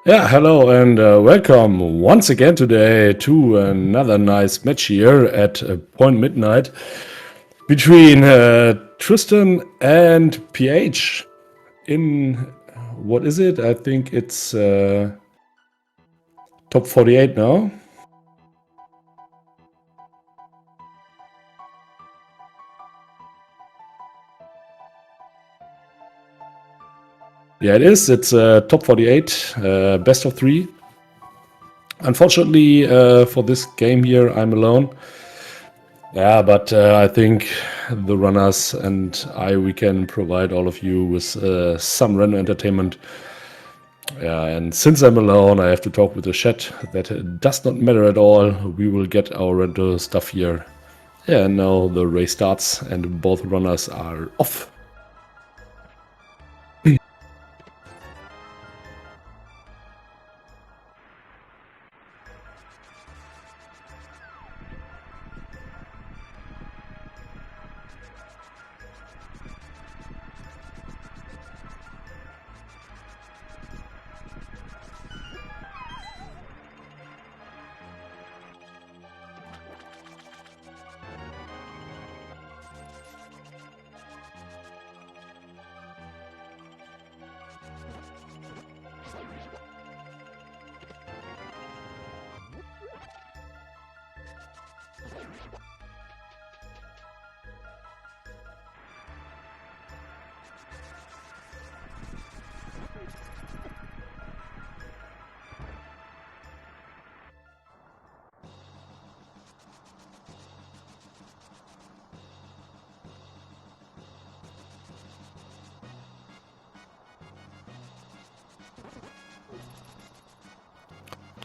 Yeah, hello and welcome once again today to another nice match here at Point Midnight between Tristan and ph in, what is it? I think it's top 48 now. Yeah, it is. It's top 48, best of 3. Unfortunately, for this game here, I'm alone. Yeah, but I think the runners and we can provide all of you with some random entertainment. Yeah, and since I'm alone, I have to talk with the chat. That does not matter at all. We will get our random stuff here. Yeah, and now the race starts and both runners are off.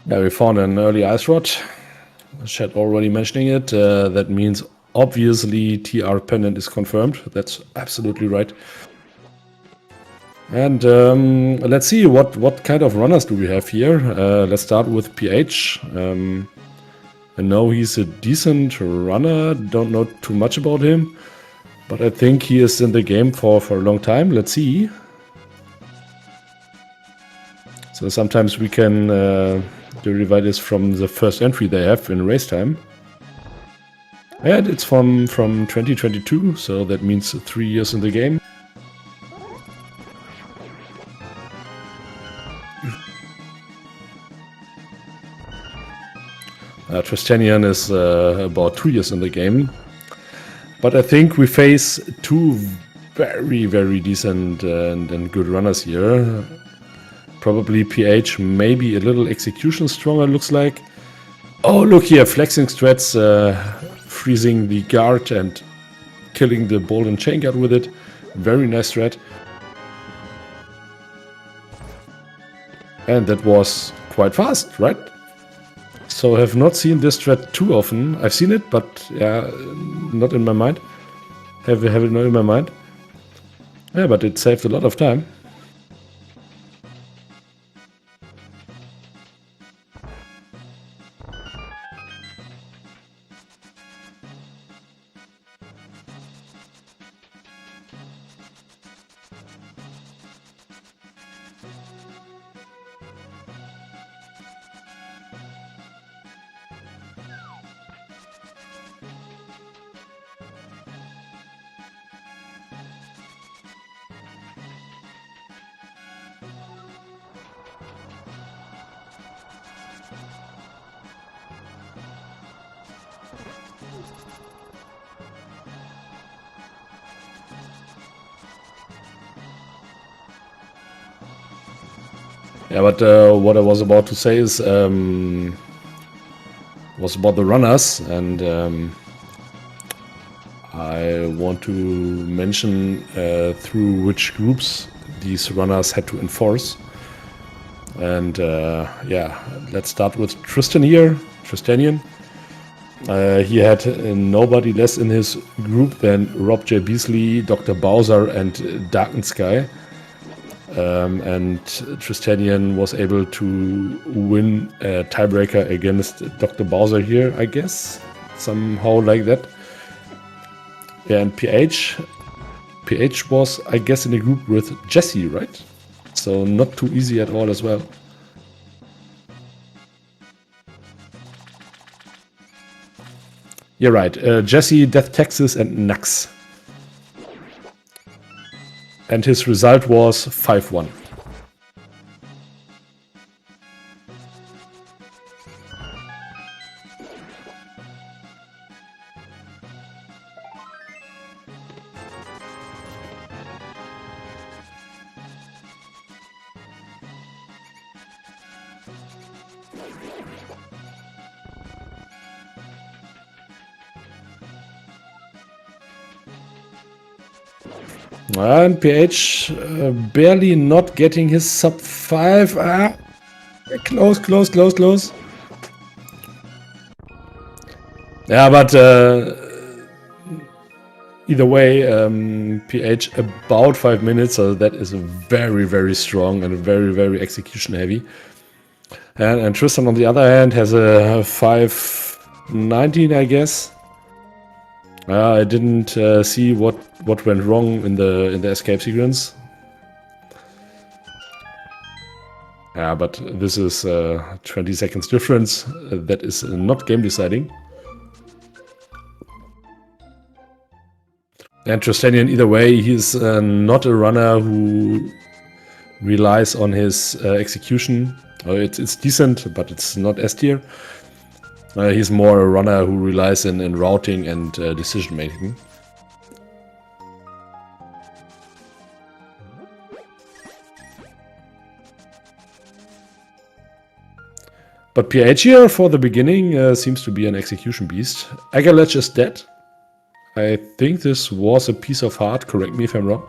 Yeah, we found an early ice rod. Chat already mentioning it. That means obviously TR pendant is confirmed. That's absolutely right. And let's see what kind of runners do we have here. Let's start with ph. I know he's a decent runner. Don't know too much about him, but I think he is in the game for a long time. Let's see. So sometimes we can derive this from the first entry they have in race time. And it's from 2022, so that means 3 years in the game. Trystanien is about 2 years in the game. But I think we face two very decent and good runners here. Probably ph, maybe a little execution stronger, looks like. Oh, look here, flexing strats, freezing the guard and killing the ball and chain guard with it. Very nice strat. And that was quite fast, right? So I have not seen this strat too often. I've seen it, but yeah, not in my mind. Have it not in my mind. Yeah, but it saved a lot of time. Yeah, but what I was about to say is was about the runners, and I want to mention through which groups these runners had to enforce. And yeah, let's start with Tristan here, Trystanien. He had nobody less in his group than Rob J. Beasley, Dr. Bowser, and Darken Sky. And Trystanien was able to win a tiebreaker against Dr. Bowser here, I guess. Somehow like that. Yeah, and ph was, I guess, in a group with Jesse, right? So not too easy at all as well. You're right. Jesse, Death Texas, and Nux. And his result was 5-1. And ph barely not getting his sub 5. Close, close, close, close. Yeah, but either way, ph about 5 minutes, so that is very, very strong and very, very execution heavy. And Tristan, on the other hand, has a 5:19, I guess. I didn't see what went wrong in the escape sequence. Yeah, but this is 20 seconds difference. That is not game deciding. And Tristanian, either way, he's not a runner who relies on his execution. It's decent, but it's not S tier. He's more a runner who relies in routing and decision making. But ph here for the beginning seems to be an execution beast. Agalech is dead. I think this was a piece of heart, correct me if I'm wrong.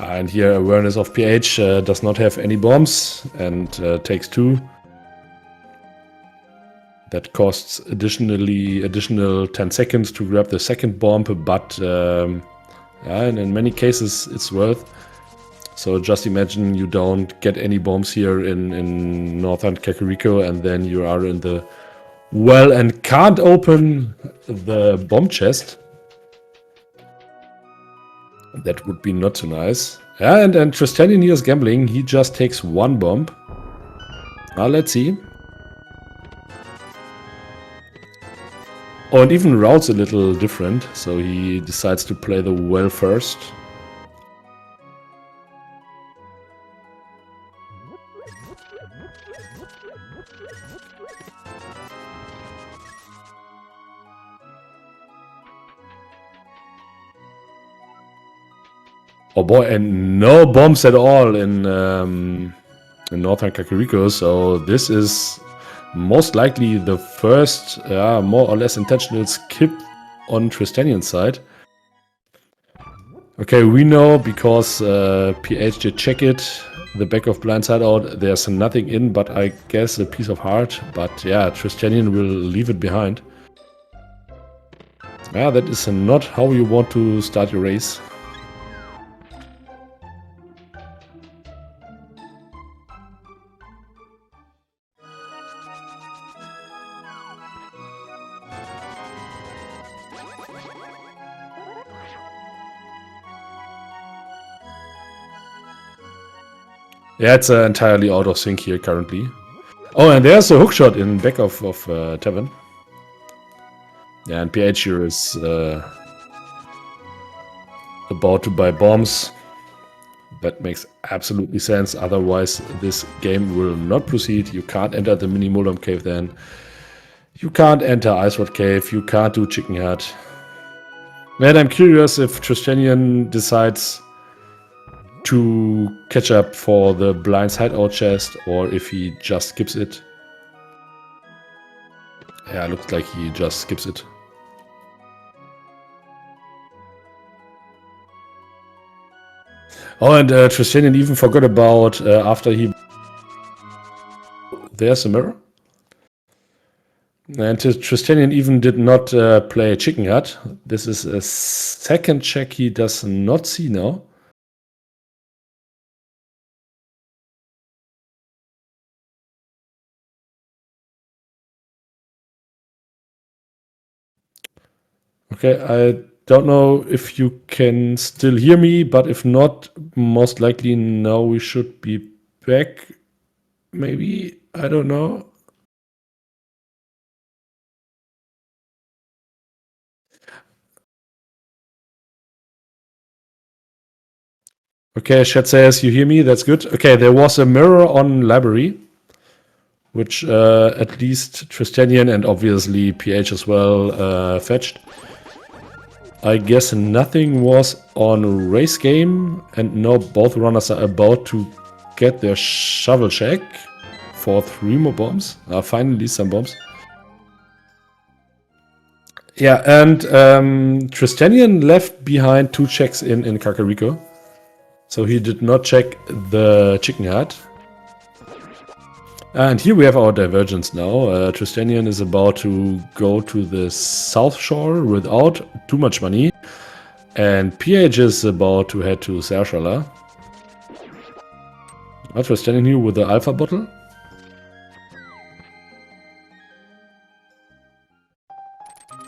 And here awareness of ph does not have any bombs and takes 2. That costs additional 10 seconds to grab the second bomb, but and in many cases it's worth. So just imagine you don't get any bombs here in northern Kakariko, and then you are in the well and can't open the bomb chest. That would be not so nice. Yeah, and Tristanian here is gambling. He just takes 1 bomb. Let's see. Oh, and even routes a little different, so he decides to play the well first. Oh boy, and no bombs at all in northern Kakariko, so this is most likely the first more or less intentional skip on Tristanian's side. Okay, we know because ph did check it, the back of blindside out, there's nothing in, but I guess a piece of heart. But yeah, Tristanian will leave it behind. Yeah, that is not how you want to start your race. Yeah, it's entirely out of sync here currently. Oh, and there's a hookshot in back of Tevin. Yeah, and ph here is about to buy bombs. That makes absolutely sense. Otherwise, this game will not proceed. You can't enter the mini Muldum cave then. You can't enter Ice Rod Cave. You can't do Chicken Head. Man, I'm curious if Tristanian decides to catch up for the Blind's hideout chest or if he just skips it. Yeah, looks like he just skips it. Oh, and Tristanian even forgot about after he... There's a mirror. And Tristanian even did not play Chicken Hut. This is a second check he does not see now. Okay, I don't know if you can still hear me, but if not, most likely now we should be back. Maybe, I don't know. Okay, chat says you hear me, that's good. Okay, there was a mirror on library, which at least Tristanian and obviously PH as well fetched. I guess nothing was on race game, and now both runners are about to get their shovel check for 3 more bombs. Finally some bombs. Yeah, and Tristanian left behind 2 checks in Kakariko. So he did not check the Chicken Hut. And here we have our divergence now. Tristanian is about to go to the South Shore without too much money. And PH is about to head to Sarshala. Tristanian here with the Alpha bottle.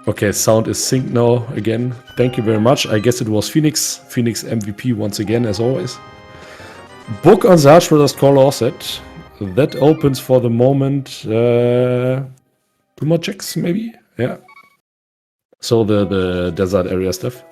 Okay, sound is synced now again. Thank you very much. I guess it was Phoenix. Phoenix MVP once again, as always. Book on Zarch vs. Call Offset. That opens for the moment 2 more checks, maybe? Yeah. So the desert area stuff.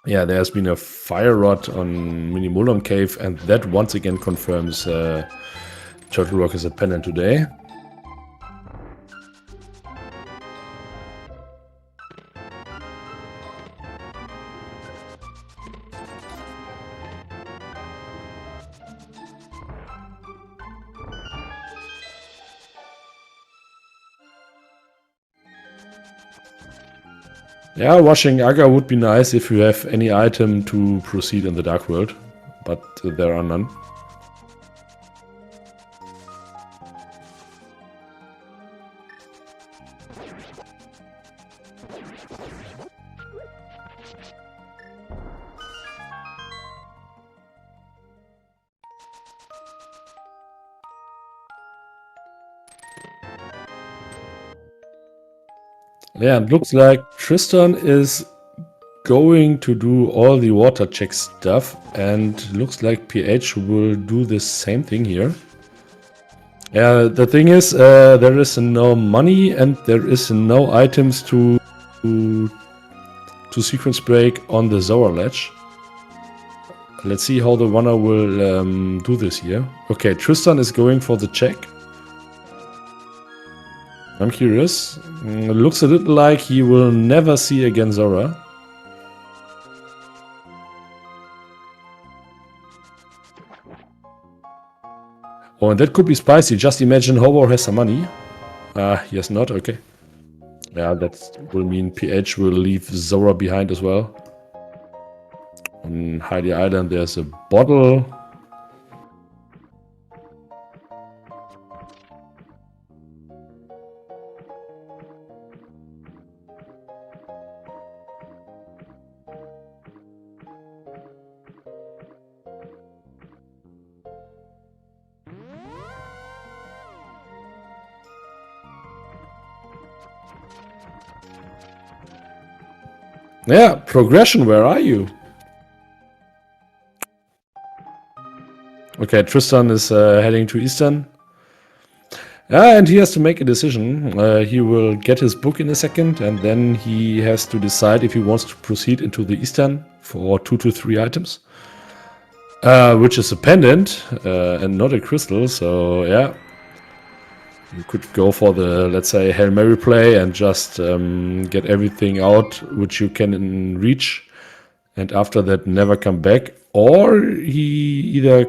Yeah, there's been a fire rod on Minimolom Cave, and that once again confirms Turtle Rock is a pennant today. Yeah, washing Aga would be nice if you have any item to proceed in the Dark World, but there are none. Yeah, it looks like Tristan is going to do all the water check stuff, and looks like PH will do the same thing here. Yeah, the thing is, there is no money and there is no items to sequence break on the Zora ledge. Let's see how the runner will do this here. Okay, Tristan is going for the check. I'm curious. Looks a little like he will never see again Zora. Oh, and that could be spicy. Just imagine Hobo has some money. He has not. Okay. Yeah, that will mean PH will leave Zora behind as well. On Heidi Island, there's a bottle. Yeah, progression, where are you? Okay, Tristan is heading to Eastern. And he has to make a decision. He will get his book in a second, and then he has to decide if he wants to proceed into the Eastern for 2 to 3 items. Which is a pendant and not a crystal, so yeah. You could go for the, let's say, Hail Mary play and just get everything out which you can reach, and after that never come back. Or he either,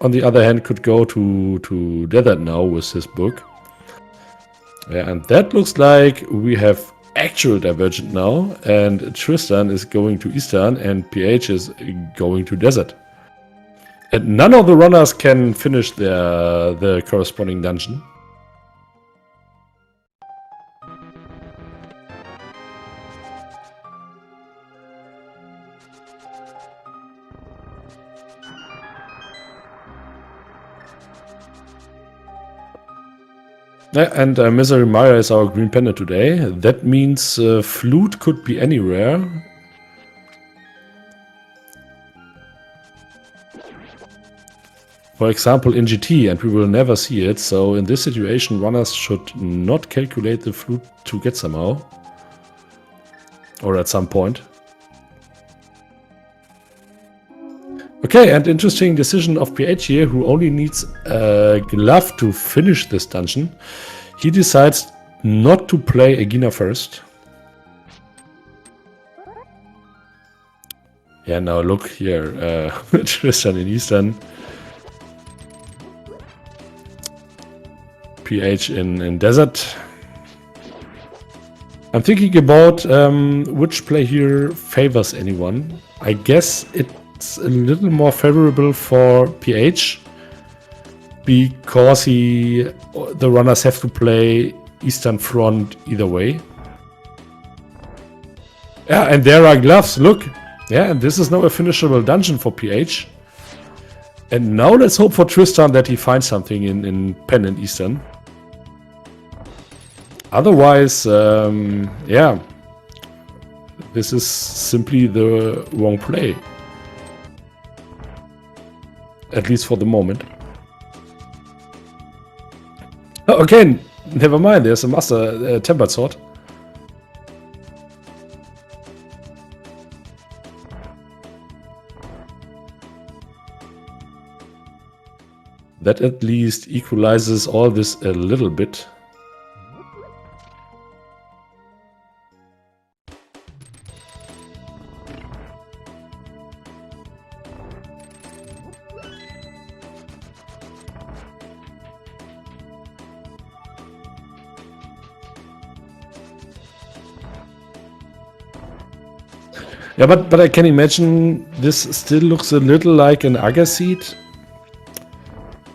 on the other hand, could go to Desert now with his book. Yeah, and that looks like we have actual Divergent now, and Tristan is going to Eastern and PH is going to Desert. And none of the runners can finish the corresponding dungeon. Yeah, and Misery Maya is our green panda today. That means flute could be anywhere. For example, in GT, and we will never see it. So in this situation, runners should not calculate the flute to get somehow. Or at some point. Okay, and interesting decision of PH here, who only needs a glove to finish this dungeon. He decides not to play Egina first. Yeah, now look here, Tristan in Eastern. PH in Desert. I'm thinking about which play here favors anyone. I guess it's a little more favorable for PH because the runners have to play Eastern Front either way. Yeah, and there are gloves, look. Yeah, and this is now a finishable dungeon for PH. And now let's hope for Tristan that he finds something in Pen and Eastern. Otherwise, yeah, this is simply the wrong play. At least for the moment. Oh, okay, never mind, there's a master tempered sword. That at least equalizes all this a little bit. Yeah, but I can imagine this still looks a little like an Aga seed.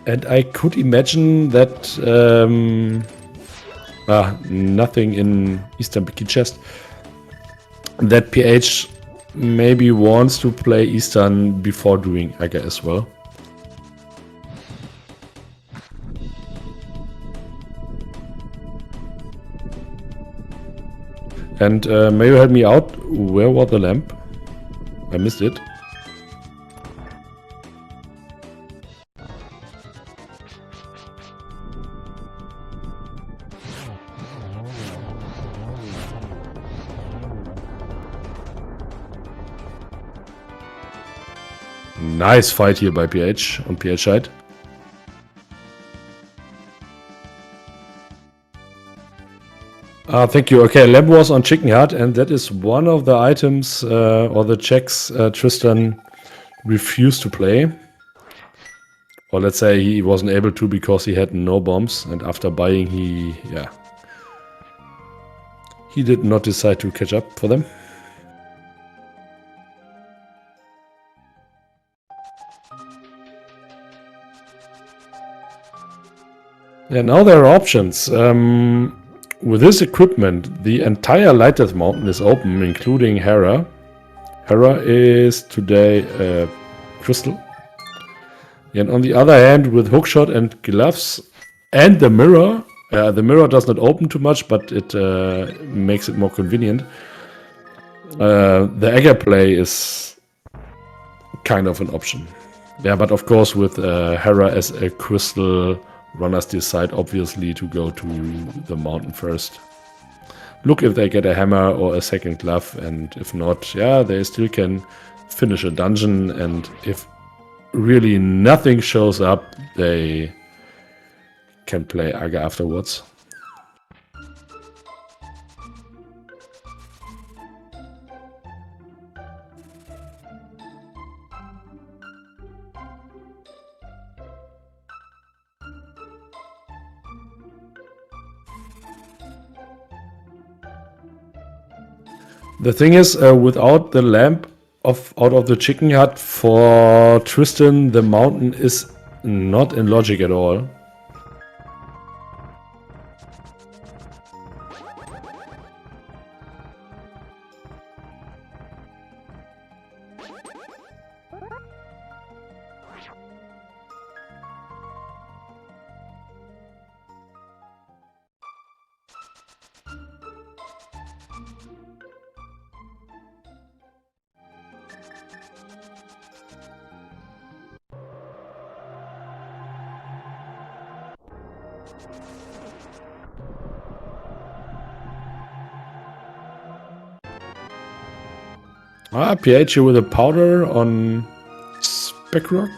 And I could imagine that nothing in Eastern Biki Chest. That PH maybe wants to play Eastern before doing Aga as well. And may you help me out? Where was the lamp? I missed it. Nice fight here by PH on PH side. Thank you. Okay, lamp was on Chicken Heart, and that is one of the items or the checks Tristan refused to play. Or let's say he wasn't able to because he had no bombs, and after buying he did not decide to catch up for them. Yeah, now there are options. With this equipment, the entire Lightdeath Mountain is open, including Hera. Hera is today crystal. And on the other hand, with hookshot and gloves and the mirror does not open too much, but it makes it more convenient. The Aga play is kind of an option. Yeah, but of course with Hera as a crystal, runners decide obviously to go to the mountain first. Look if they get a hammer or a second glove, and if not, yeah, they still can finish a dungeon, and if really nothing shows up, they can play Aga afterwards. The thing is, without the lamp out of the chicken hut for Tristan, the mountain is not in logic at all. pH with a powder on Spec Rock.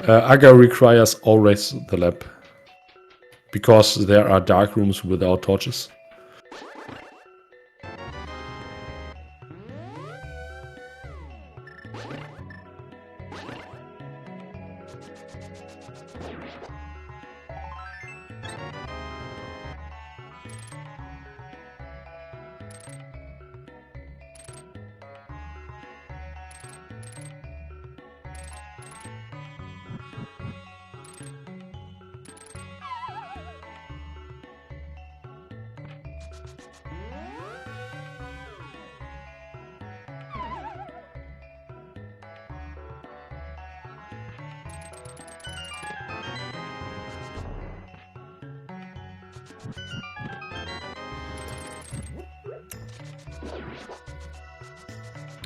Aga requires always the lamp, because there are dark rooms without torches.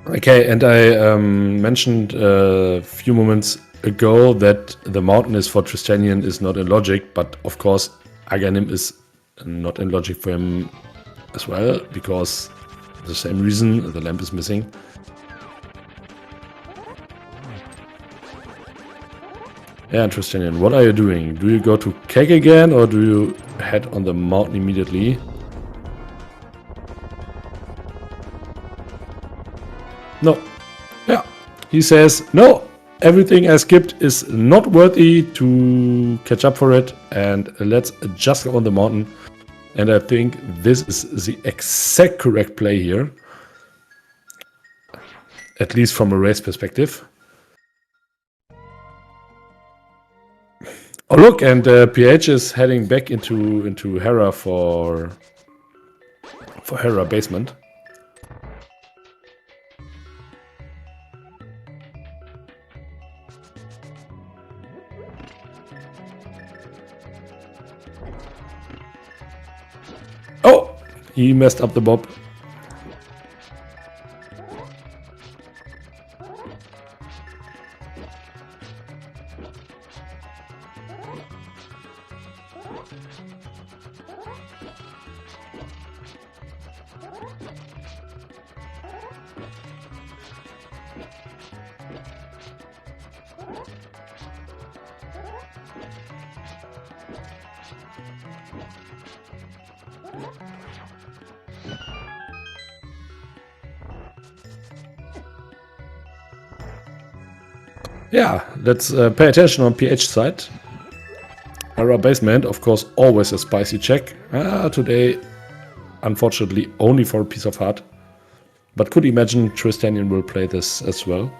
Okay, and I mentioned a few moments ago that the mountain is for Trystanien is not in logic, but of course Aganim is not in logic for him as well, because the same reason, the lamp is missing. Yeah, Trystanien, what are you doing? Do you go to Cake again, or do you head on the mountain immediately? No. Yeah. He says, no, everything I skipped is not worthy to catch up for it, and let's just go on the mountain. And I think this is the exact correct play here. At least from a race perspective. Oh look, and pH is heading back into Hera for Hera basement. Oh, he messed up the bob. Yeah, let's pay attention on pH side. Hera basement, of course, always a spicy check. Today, unfortunately, only for a piece of heart. But could imagine Trystanien will play this as well.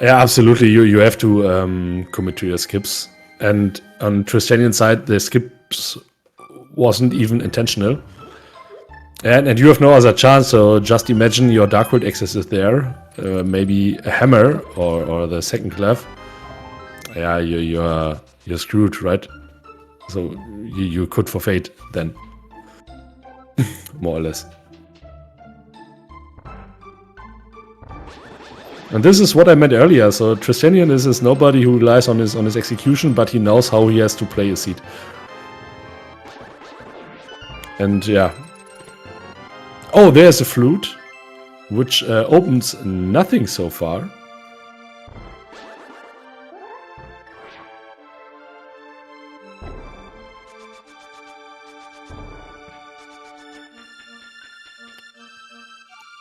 Yeah, absolutely. You have to commit to your skips. And on Trystanien's side, the skips wasn't even intentional. And you have no other chance, so just imagine your Dark World access is there. Maybe a hammer or the second glove. yeah, you're screwed, right? So you could forfeit then, more or less. And this is what I meant earlier. So Trystanien is nobody who relies on his execution, but he knows how he has to play a seat. And yeah. Oh, there's a flute, which opens nothing so far.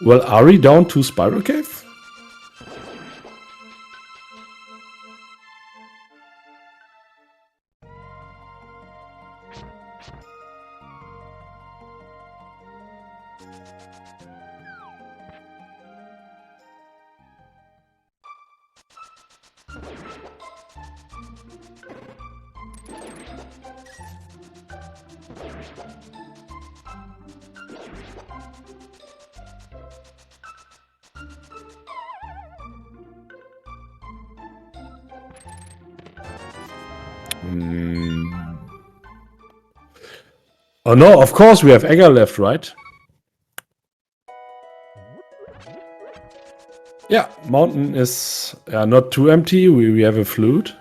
Well, are we down to Spiral Cave? Oh no, of course we have Egger left, right? Yeah, mountain is not too empty. We have a flute.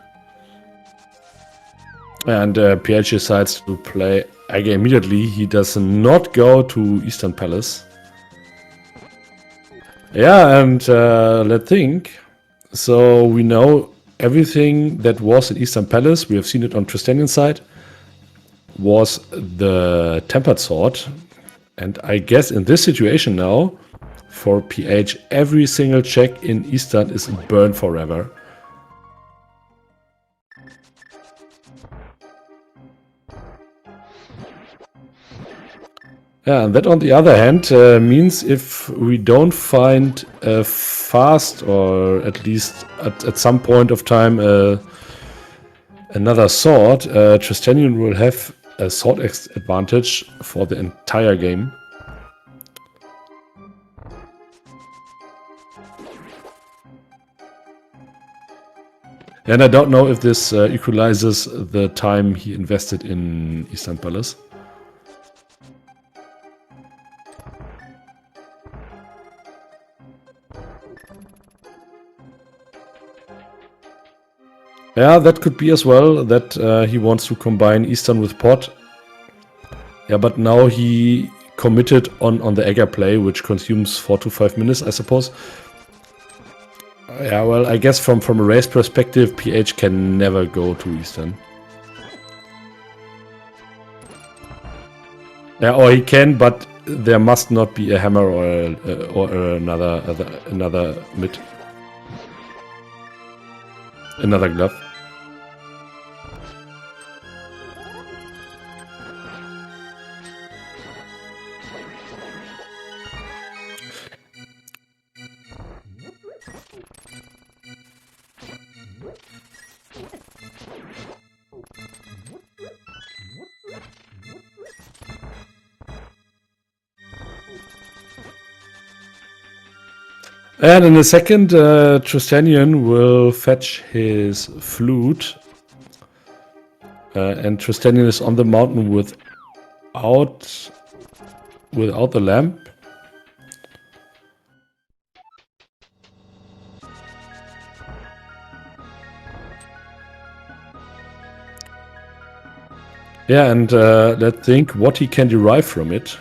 And ph decides to play Egger immediately. He does not go to Eastern Palace. Yeah, and let's think. So we know everything that was in Eastern Palace. We have seen it on Trystanien's side. Was the Tempered Sword. And I guess in this situation now, for ph, every single check in Eastern is burned forever. Yeah, and that on the other hand means if we don't find a fast, or at least at some point of time another sword, Trystanien will have a sword advantage for the entire game. And I don't know if this equalizes the time he invested in Eastern Palace. Yeah, that could be as well, that he wants to combine Eastern with Pot. Yeah, but now he committed on the Egger play, which consumes 4 to 5 minutes, I suppose. Yeah, well, I guess from a race perspective, ph can never go to Eastern. Yeah, or he can, but there must not be a hammer or another mid. Another glove. And in a second, Trystanien will fetch his flute. And Trystanien is on the mountain without the lamp. Yeah, and let's think what he can derive from it.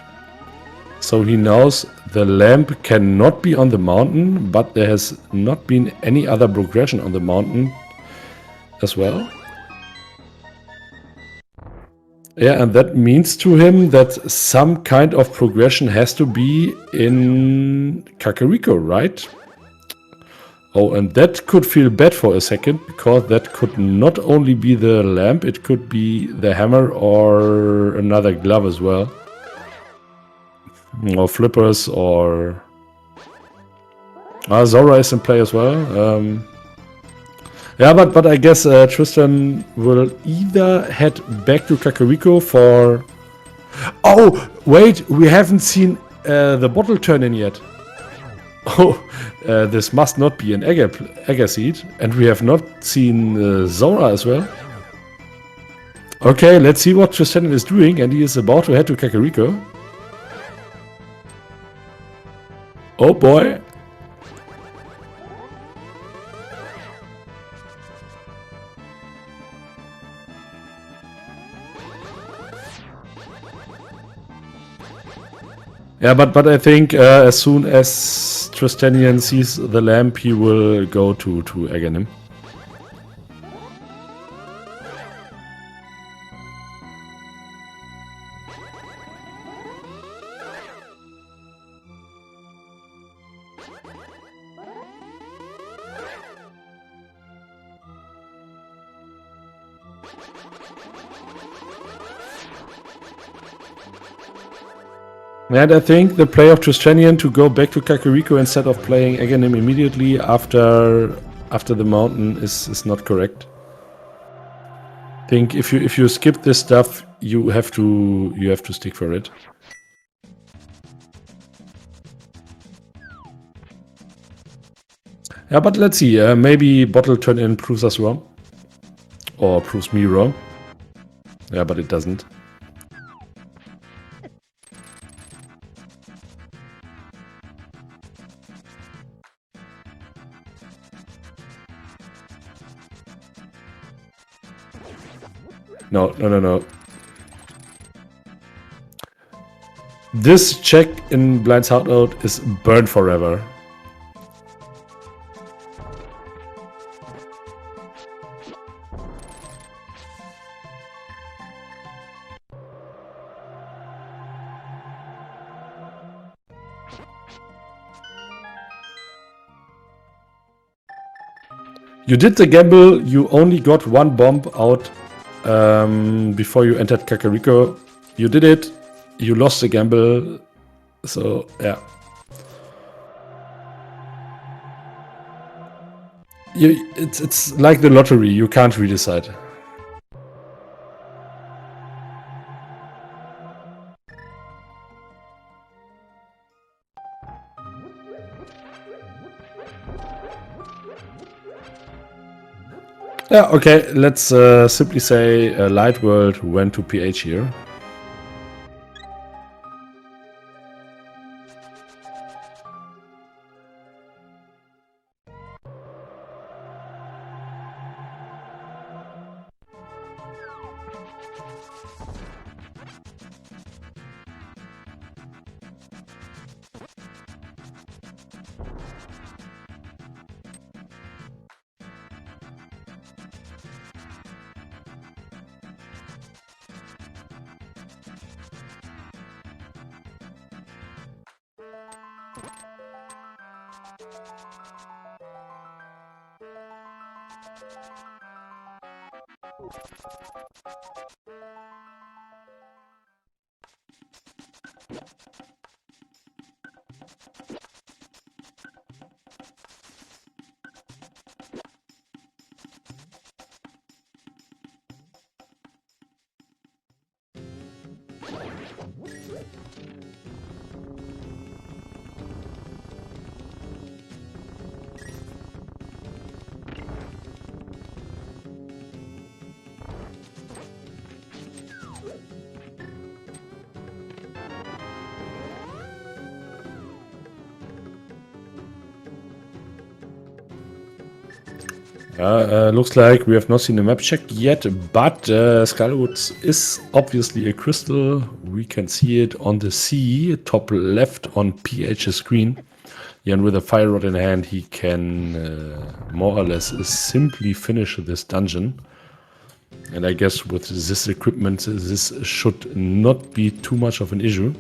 So he knows the lamp cannot be on the mountain, but there has not been any other progression on the mountain as well. Yeah, and that means to him that some kind of progression has to be in Kakariko, right? Oh, and that could feel bad for a second, because that could not only be the lamp, it could be the hammer or another glove as well. Or flippers, or... Zora is in play as well. Yeah, but I guess Tristan will either head back to Kakariko for... Oh, wait, we haven't seen the bottle turn in yet. Oh, this must not be an Egger seed. And we have not seen Zora as well. Okay, let's see what Trystanien is doing. And he is about to head to Kakariko. Oh boy. Yeah, but I think as soon as Trystanien sees the lamp, he will go to Aghanim. And I think the play of Trystanien to go back to Kakariko instead of playing Aghanim immediately after the mountain is not correct. I think if you skip this stuff, you have to stick for it. Yeah, but let's see. Maybe Bottle Turn-In proves us wrong, or proves me wrong. Yeah, but it doesn't. No. This check in Blind's Hideout is burned forever. You did the gamble, you only got one bomb out before you entered Kakariko. You did it, you lost the gamble, so yeah. It's like the lottery, you can't redecide. Yeah, okay, let's simply say Light World went to PH here. Looks like we have not seen a map check yet, but Skywoods is obviously a crystal. We can see it on the sea, top left on PH's screen. Yeah, and with a fire rod in hand, he can more or less simply finish this dungeon. And I guess with this equipment, this should not be too much of an issue.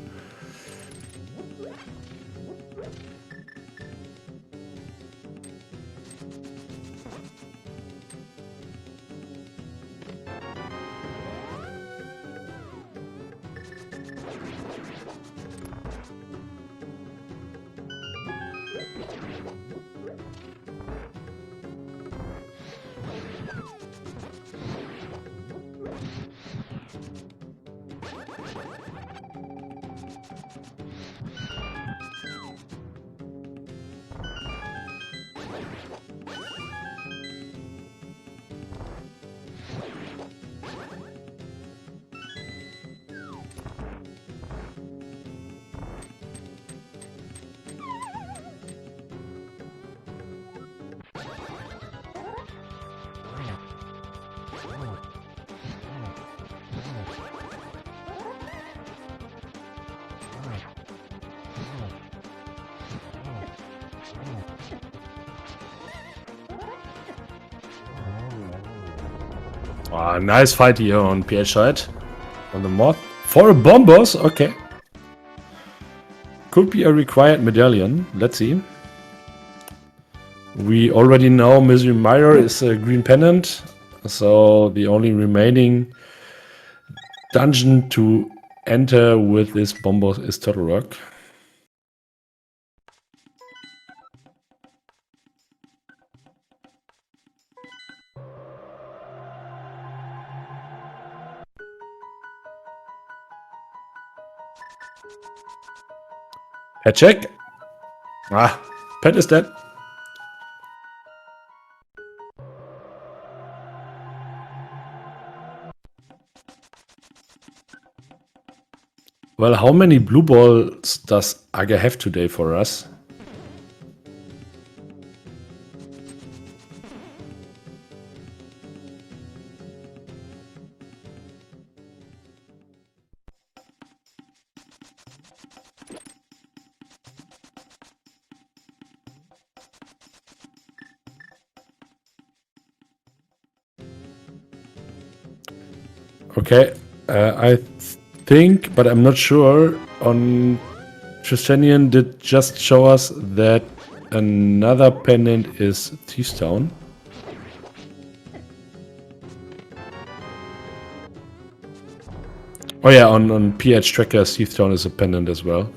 Ah, nice fight here on PH side. On the mod. For a bomb boss? Okay. Could be a required medallion. Let's see. We already know Misery Mirror is a green pennant. So the only remaining dungeon to enter with this bomb boss is Turtle Rock. Pet check. Ah, Pet is dead. Well, how many blue balls does Aga have today for us? Okay, I think, but I'm not sure, on Trystanien did just show us that another pendant is Thief's Town. Oh yeah, on PH Tracker, Thief's Town is a pendant as well.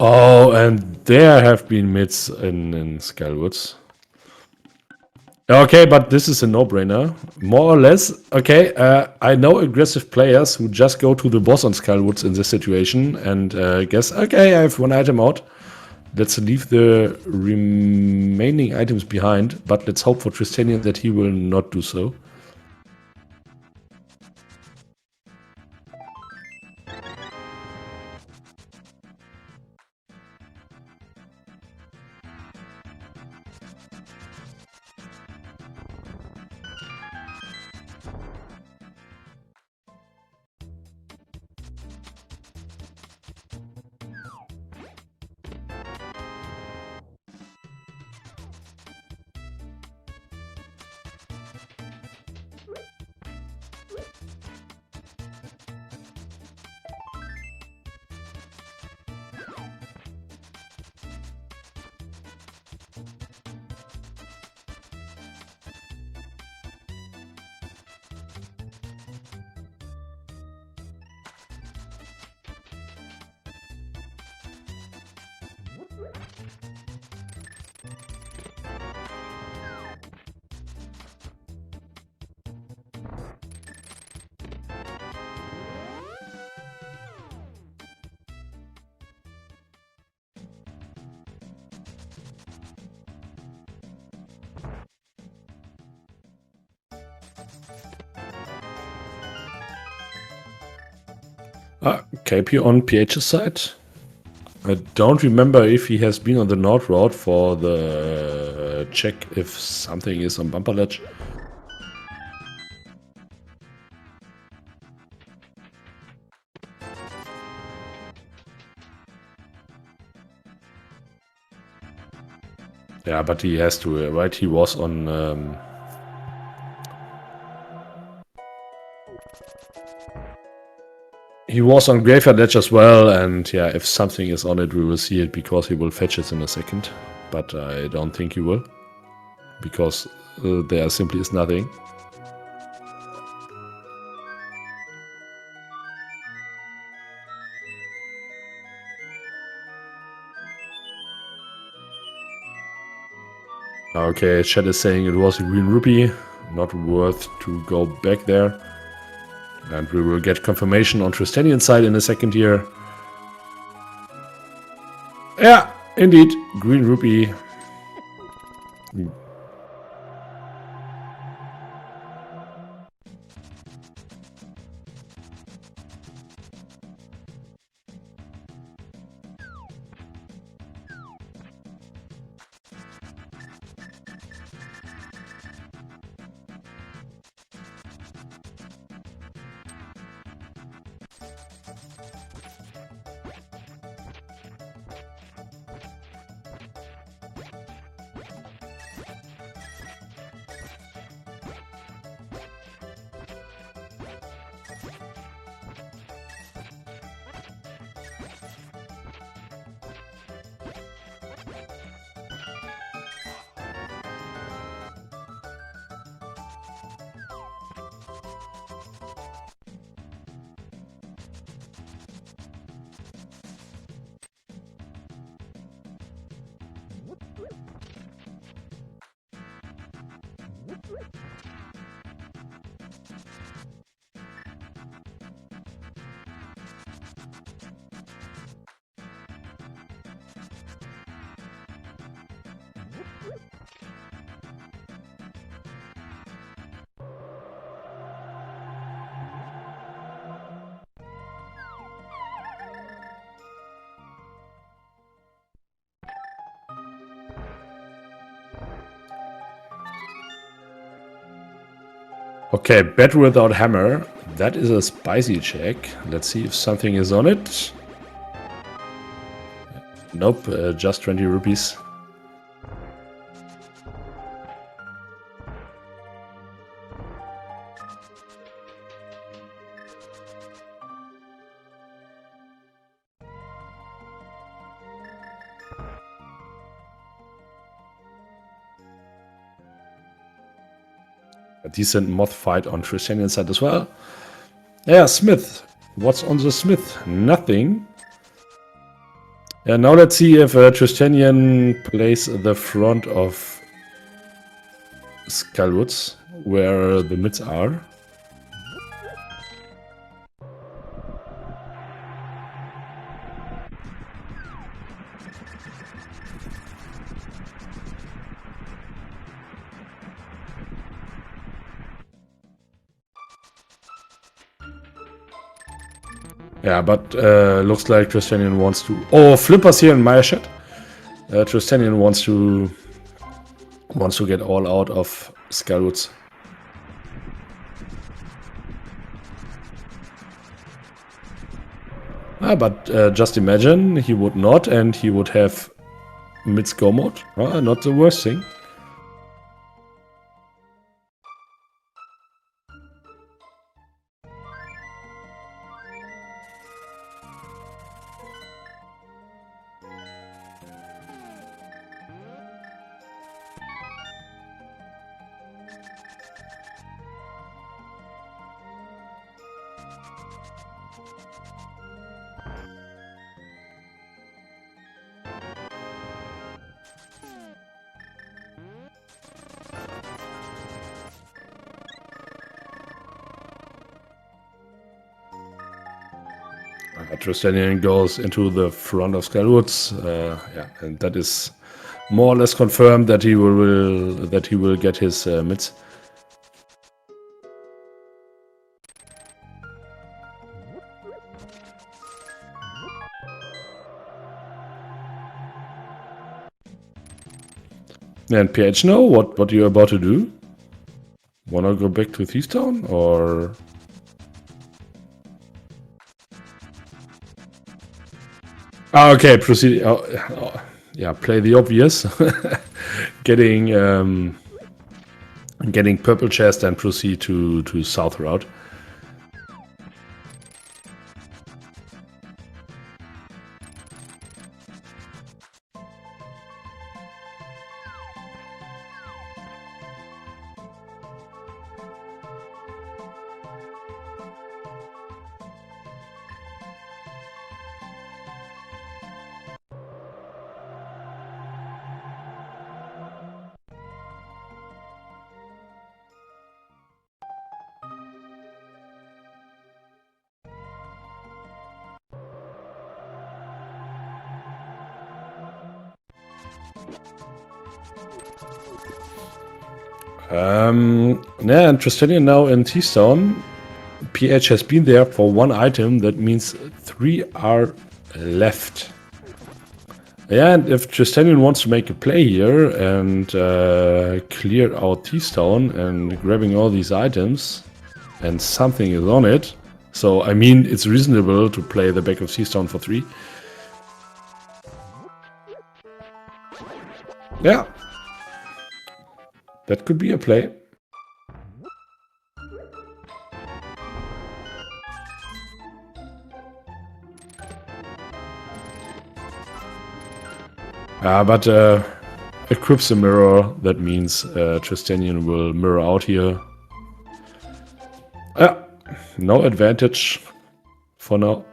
Oh, and there have been mids in Skywoods. Okay, but this is a no-brainer, more or less. Okay, I know aggressive players who just go to the boss on Skywoods in this situation and guess, okay, I have one item out. Let's leave the remaining items behind, but let's hope for Trystanien that he will not do so. KP on PH's side. I don't remember if he has been on the North Road for the check if something is on Bumper Ledge. Yeah, but he has to, right? He was on... he was on Graveyard Ledge as well, and yeah, if something is on it, we will see it, because he will fetch it in a second. But I don't think he will, because there simply is nothing. Okay, chat is saying it was a green rupee. not worth to go back there. And we will get confirmation on Tristanian side in a second here. Yeah, indeed, green rupee. Okay, bet without hammer. That is a spicy check. Let's see if something is on it. Nope, just 20 rupees. A decent moth fight on Tristanian side as well. Yeah, Smith. What's on the Smith? Nothing. Yeah, now let's see if Tristanian plays the front of Skullwoods, where the mids are. Yeah, but looks like Tristanian wants to... Oh, Flippers here in my shot. Tristanian wants to get all out of Skullwoods. But just imagine he would not, and he would have mid-go mode. Not the worst thing. Tristanian goes into the front of Skullwoods, yeah, and that is more or less confirmed that he will get his mids. And PH, now what you're about to do? Wanna go back to Thief Town or? Okay, proceed. Yeah, play the obvious. getting purple chest and proceed to south route. Yeah, and Tristanian now in T-Stone. ph has been there for one item. That means 3 are left. Yeah, and if Tristanian wants to make a play here and clear out T-Stone and grabbing all these items, and something is on it, so I mean it's reasonable to play the back of T-Stone for 3. Yeah, that could be a play. But equips a mirror, that means Tristanian will mirror out here. No advantage for now.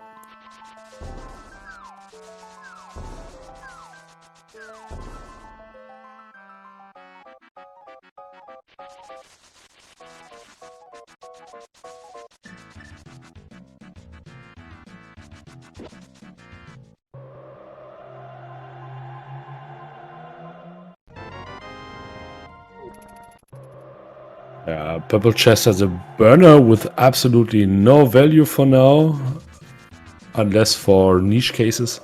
Purple chest has a burner with absolutely no value for now, unless for niche cases.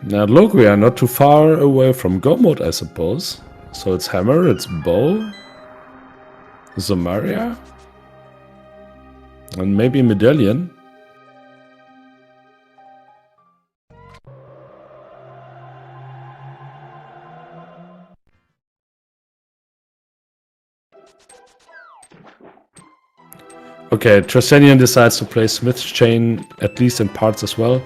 Now look, we are not too far away from go mode, I suppose. So it's hammer, it's bow, Zamaria, and maybe medallion. Okay, Tristanian decides to play Smith's Chain, at least in parts as well.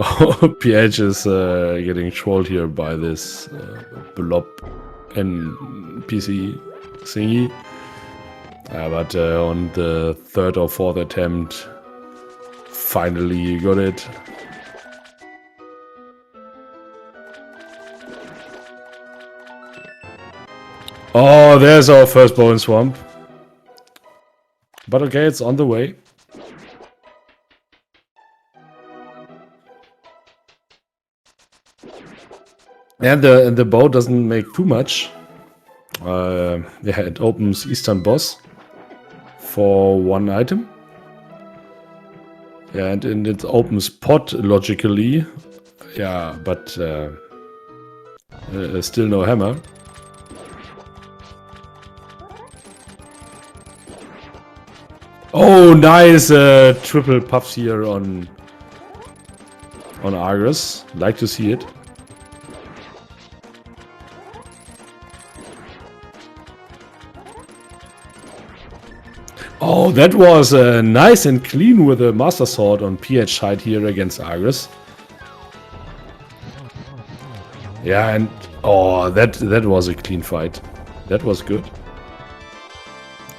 Oh, ph is getting trolled here by this blob NPC thingy. But on the 3rd or 4th attempt, finally you got it. Oh, there's our first bone swamp. But okay, it's on the way. And the bow doesn't make too much. Yeah, it opens Eastern Boss for one item. Yeah, and it opens pot logically. Yeah, but still no hammer. Oh, nice triple puffs here on Argus. Like to see it. Oh, that was nice and clean with a Master Sword on PH side here against Argus. Yeah, and oh, that was a clean fight. That was good.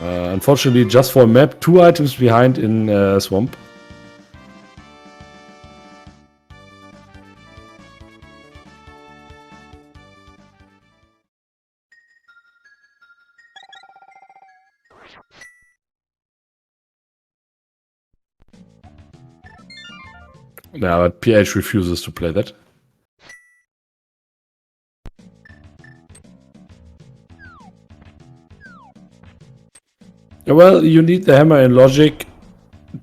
Unfortunately, just for map, 2 items behind in Swamp. Yeah, but PH refuses to play that. Well, you need the hammer in logic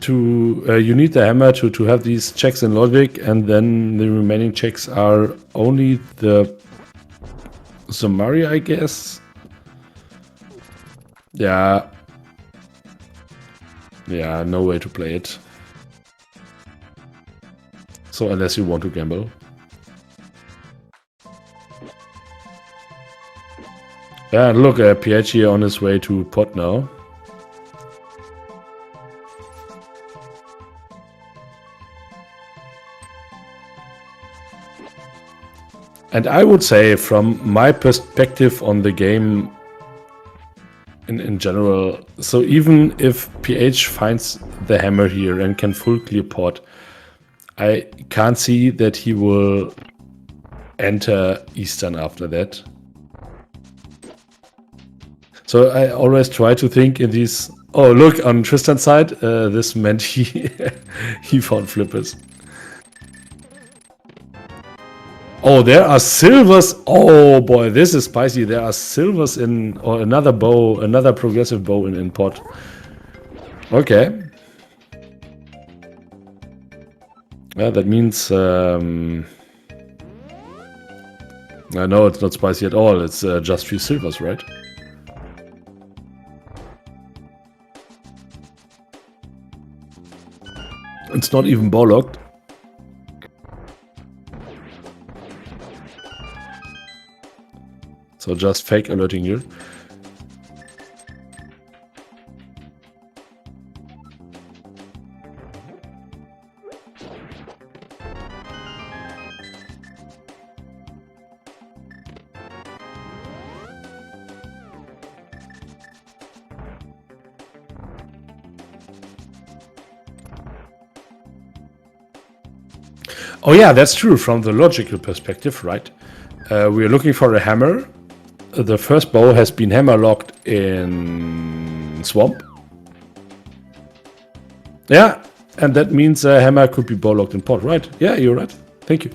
to have these checks in logic, and then the remaining checks are only the summary, I guess. Yeah. Yeah, no way to play it. So unless you want to gamble. Yeah, and look, PH here on his way to pot now. And I would say, from my perspective on the game in general, so even if PH finds the hammer here and can full clear pot, I can't see that he will enter Eastern after that. So I always try to think in these... Oh, look, on Tristan's side, this meant he found flippers. Oh, there are silvers. Oh boy, this is spicy. There are silvers in, or another bow, another progressive bow in pot. Okay. Yeah, that means I know it's not spicy at all. It's just 3 silvers, right? It's not even bow locked. So just fake alerting here. Oh yeah, that's true from the logical perspective, right? We're looking for a hammer. The first bow has been hammer locked in Swamp. Yeah, and that means a hammer could be bow locked in pot, right? Yeah, you're right. Thank you.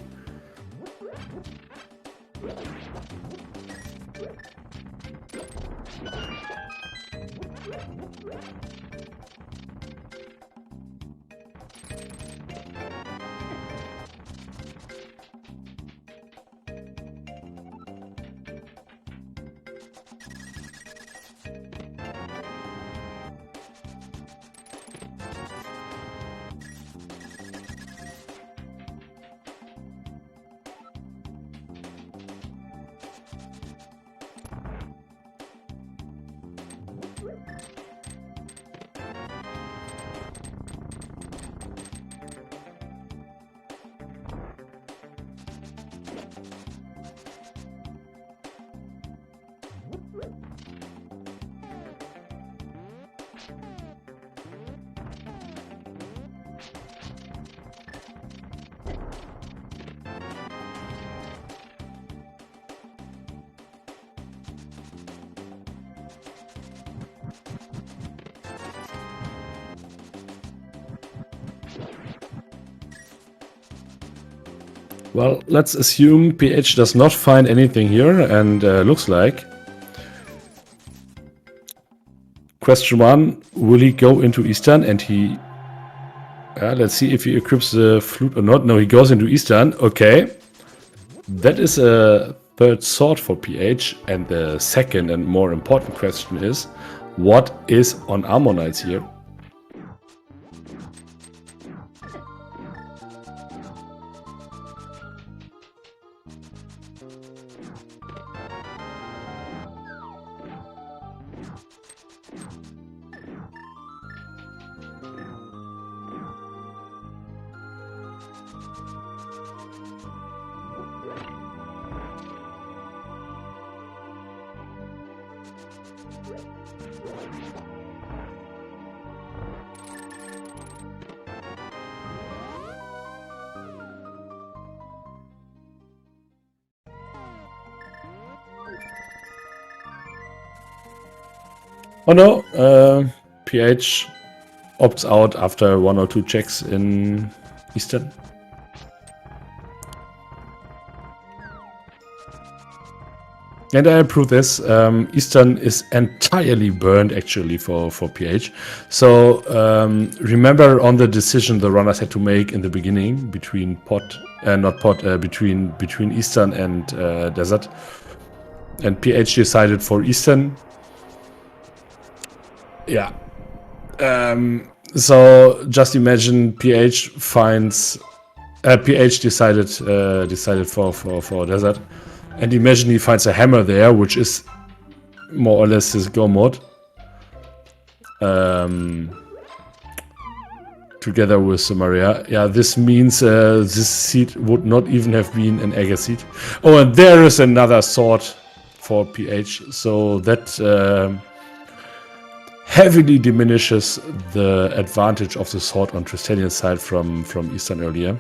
Well, let's assume PH does not find anything here, and looks like... Question 1, will he go into Eastern? And he... let's see if he equips the flute or not. No, he goes into Eastern. Okay. That is a third sword for PH. And the second and more important question is, what is on Armor Knights here? Oh no, ph opts out after 1 or 2 checks in Eastern. And I approve this. Eastern is entirely burned actually for ph. So remember on the decision the runners had to make in the beginning between between Eastern and Desert. And ph decided for Eastern. Yeah. So just imagine ph finds ph decided for Desert, and imagine he finds a hammer there, which is more or less his go mode. Together with Samaria. Yeah, this means this seed would not even have been an Egger seed. Oh, and there is another sword for ph, so that heavily diminishes the advantage of the sword on Tristanian's side from Eastern earlier.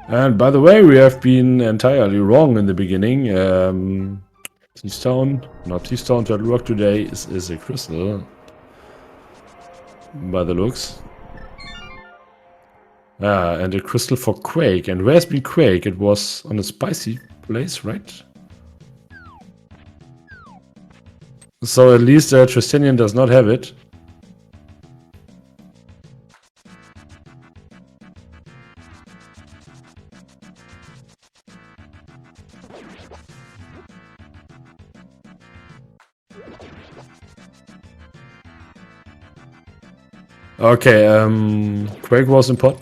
And by the way, we have been entirely wrong in the beginning. T-Stone, not T-Stone to work today is a crystal. By the looks. Ah, and a crystal for Quake. And where's been Quake? It was on a spicy place, right? So at least Tristanian does not have it. Okay, Quake was in pot.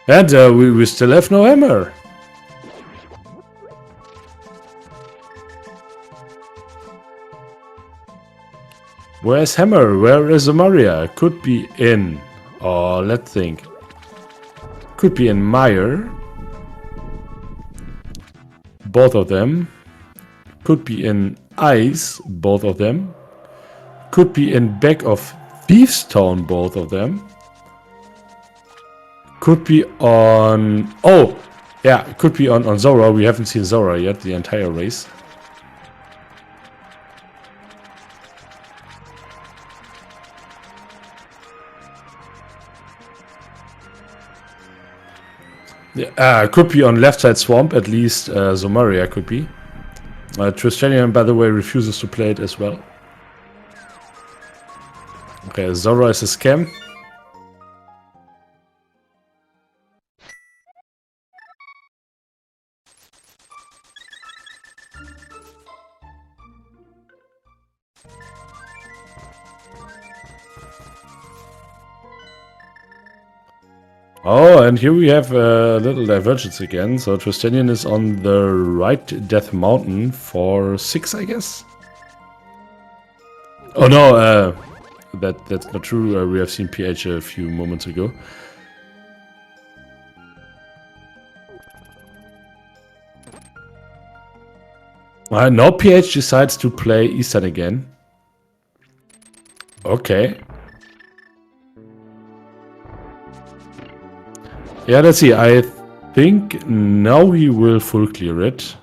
And we still have no hammer. Where's hammer? Where is Amaria? Could be in. Oh, let's think. Could be in Mire. Both of them. Could be in Ice. Both of them. Could be in back of Thiefstone. Both of them. Could be on... Oh! Yeah, could be on Zora. We haven't seen Zora yet, the entire race. Could be on left side swamp, at least Zomaria could be. Tristanian, by the way, refuses to play it as well. Okay, Zora is a scam. Oh, and here we have a little divergence again. So Tristanian is on the right Death Mountain for 6, I guess. Oh no, that's not true. We have seen ph a few moments ago. Now ph decides to play Eastern again. Okay. Yeah, let's see. I think now he will full clear it.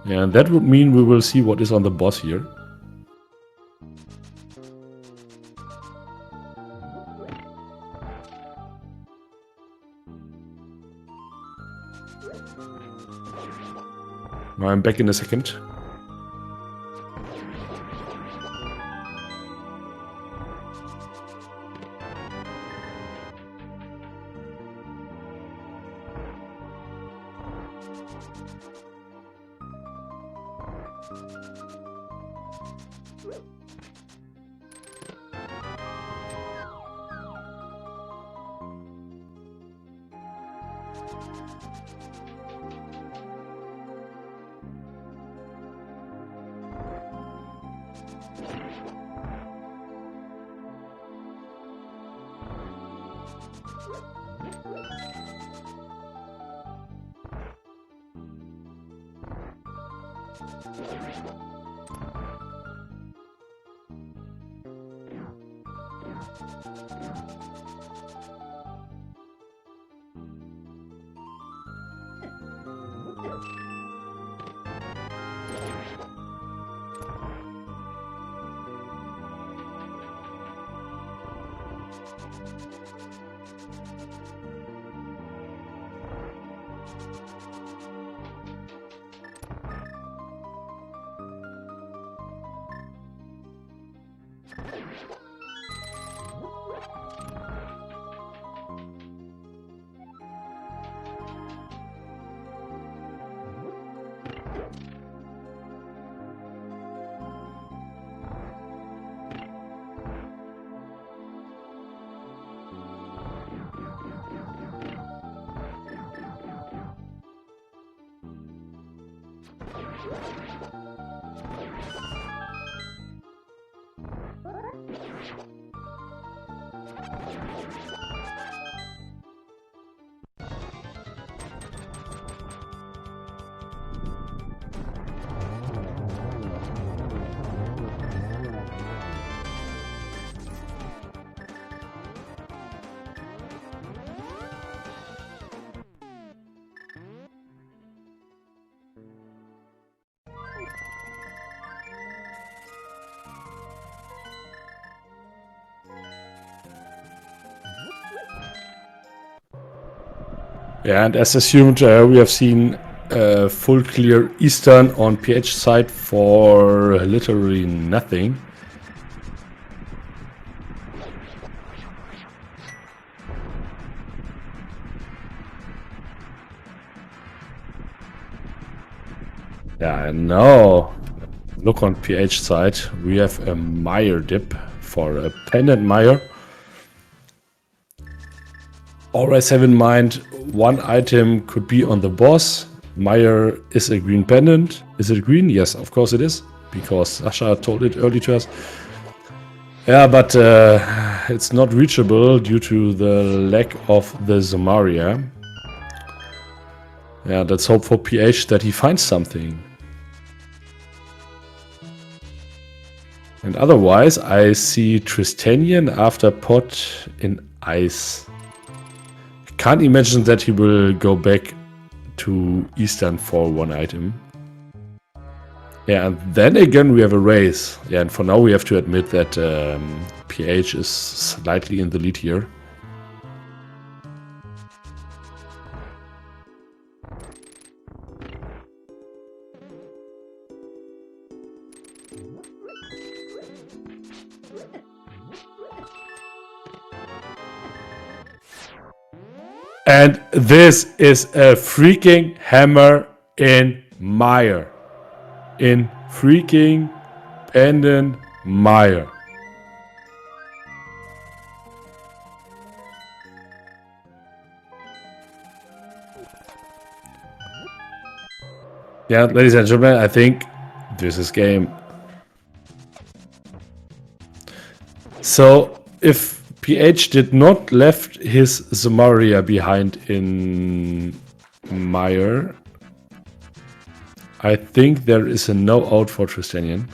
Yeah, and that would mean we will see what is on the boss here. I'm back in a second. Yeah, and as assumed, we have seen full clear Eastern on pH side for literally nothing. Yeah, and now look on pH side. We have a Meyer dip for a pendant Meyer. Always have in mind one item could be on the boss. Meyer is a green pendant. Is it green? Yes, of course it is, because Sasha told it early to us. Yeah, but it's not reachable due to the lack of the Zomaria. Yeah, let's hope for pH that he finds something. And otherwise, I see Trystanien after pot in ice. Can't imagine that he will go back to Eastern for one item. Yeah, and then again we have a race. Yeah, and for now we have to admit that pH is slightly in the lead here. And this is a freaking hammer in Meyer. In freaking pendant Meyer. Yeah, ladies and gentlemen, I think this is game. So if pH did not left his Zomaria behind in Meyer, I think there is a no out for Trystanien.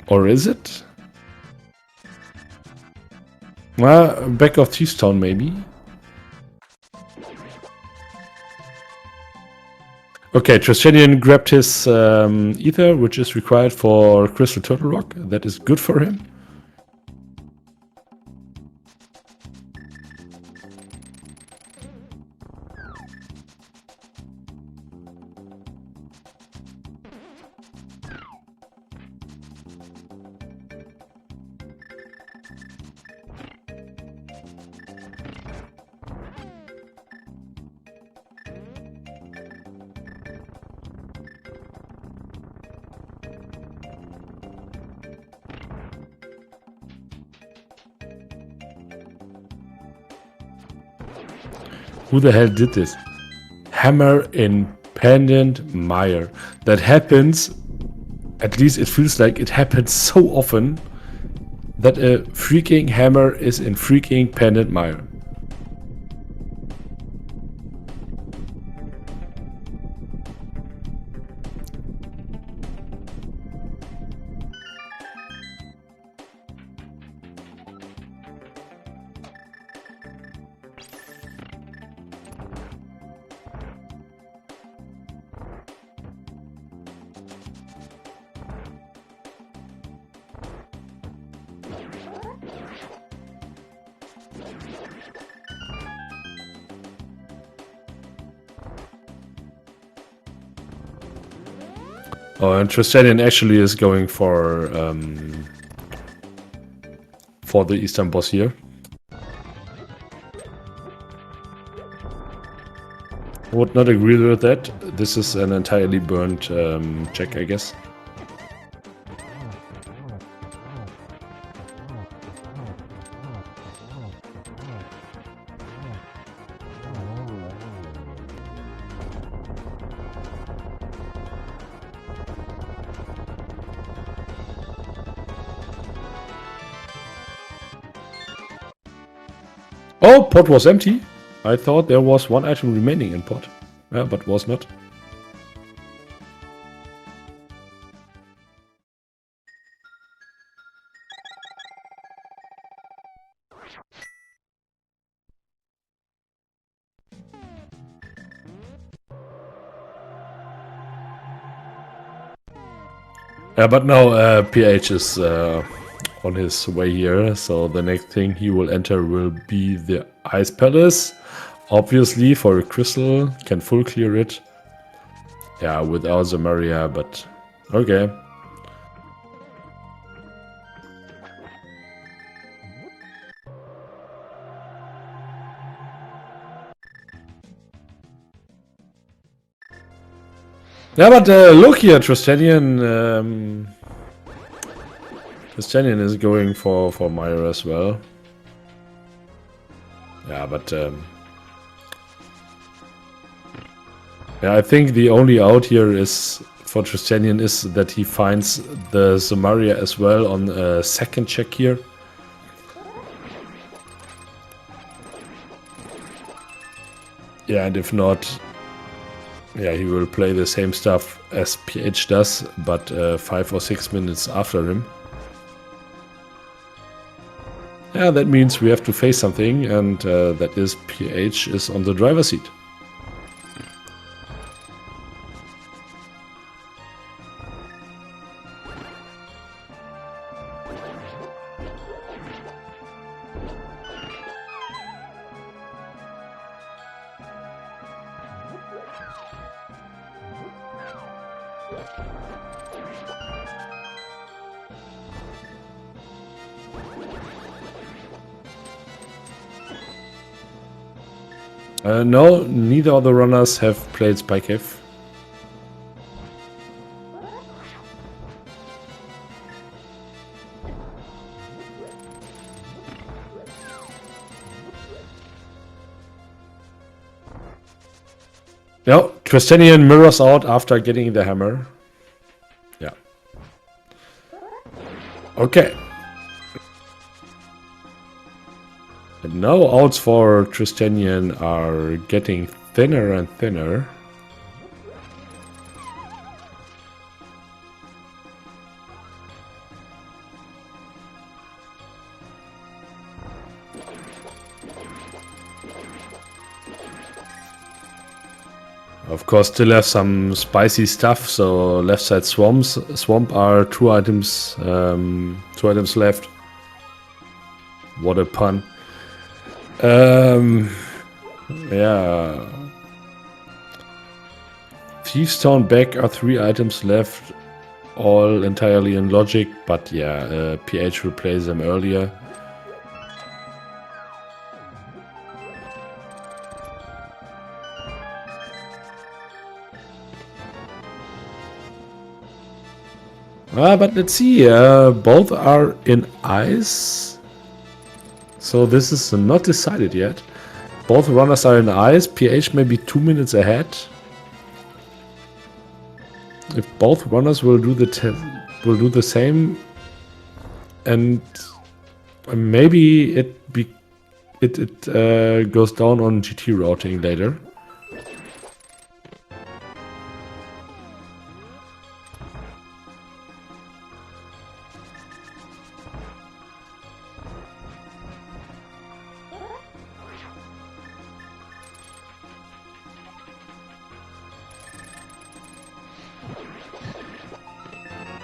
Or is it? Well, back of T-Stone maybe. Okay, Trystanien grabbed his ether, which is required for Crystal Turtle Rock. That is good for him. Who the hell did this? Hammer in pendant mire. That happens, at least it feels like it happens so often, that a freaking hammer is in freaking pendant mire. Oh, and Trystanien actually is going for the Eastern boss here. I would not agree with that. This is an entirely burnt check, I guess. Oh, pot was empty. I thought there was one item remaining in pot. Yeah, but was not. Yeah, but now ph is on his way here, so the next thing he will enter will be the Ice Palace. Obviously, for a crystal, can full clear it. Yeah, without the Maria, but okay. Yeah, but look here, Trystanien. Trystanien is going for Myra as well. Yeah, but yeah, I think the only out here is for Trystanien is that he finds the Samaria as well on a second check here. Yeah, and if not, yeah, he will play the same stuff as ph does, but 5 or 6 minutes after him. Yeah, that means we have to face something, and that is ph is on the driver's seat. No, neither of the runners have played Spike F. No, Trystanien mirrors out after getting the hammer. Yeah. Okay. And now outs for Trystanien are getting thinner and thinner. Of course, still have some spicy stuff. So left side swamp are two items left. What a pun. Yeah. Thieves Town back are 3 items left, all entirely in logic, but yeah, ph will play them earlier. But let's see, both are in ice. So this is not decided yet. Both runners are in ice. pH may be 2 minutes ahead. If both runners will do the same, and maybe it goes down on GT routing later.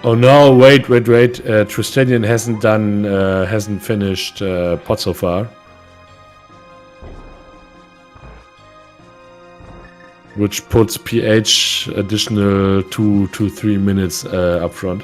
Oh no! Wait! Trystanien hasn't finished pot so far, which puts pH additional 2 to 3 minutes up front.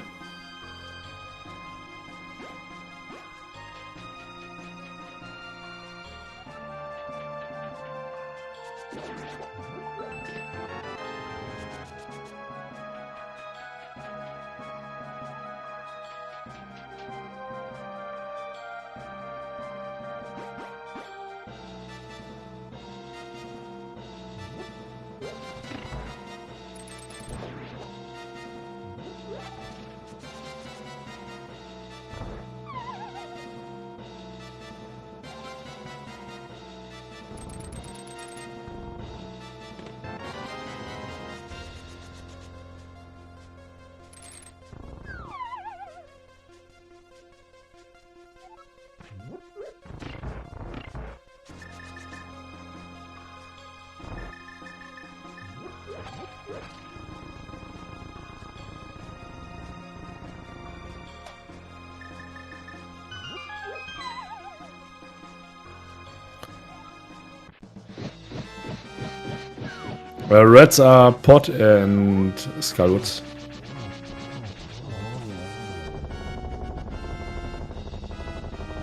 Reds are pot and Skullwoods.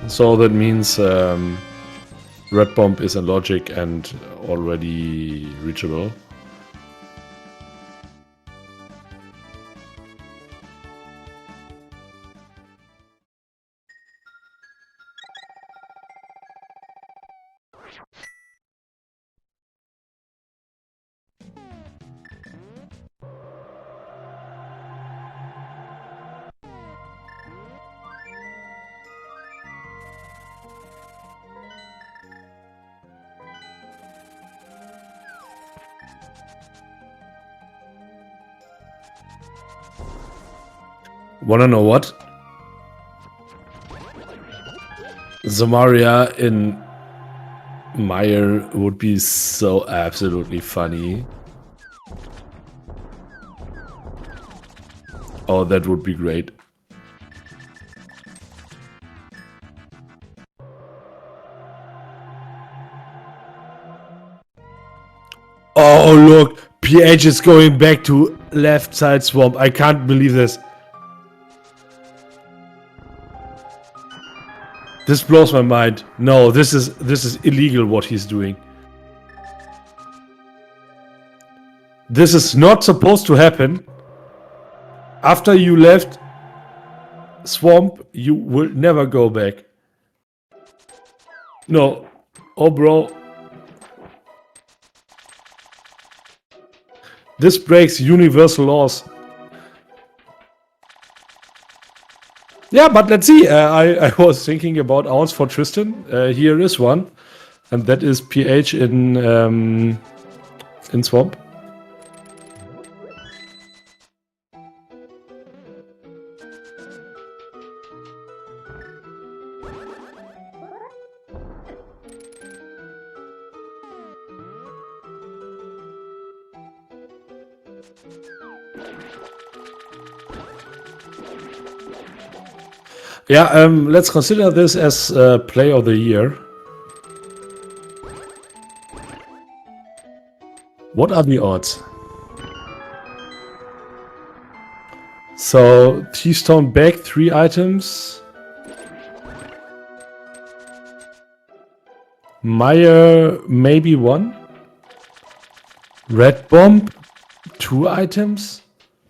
So that means red bomb is in logic and already reachable. Wanna know what? Zamaria in Meyer would be so absolutely funny. Oh, that would be great. Oh, look! pH is going back to left side swamp. I can't believe this. This blows my mind. No, this is illegal what he's doing. This is not supposed to happen. After you left swamp, you will never go back. No. Oh, bro. This breaks universal laws. Yeah, but let's see. I was thinking about ounce for Tristan. Here is one, and that is pH in swamp. Yeah, let's consider this as play of the year. What are the odds? So, T-Stone back 3 items. Meyer maybe 1. Red Bomb 2 items.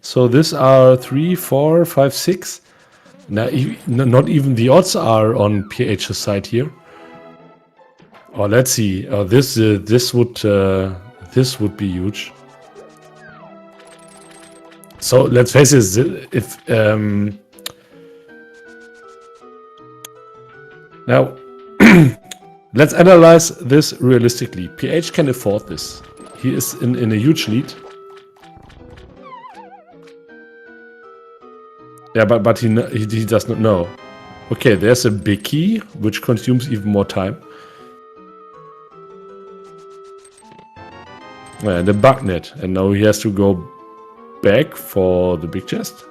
So these are 3, 4, 5, 6. Now, not even the odds are on pH's side here. Oh, let's see. Oh, this would be huge. So let's face it. If now let's analyze this realistically. PH can afford this. He is in a huge lead. Yeah, but he does not know. Okay, there's a big key which consumes even more time. And a bug net, and now he has to go back for the big chest.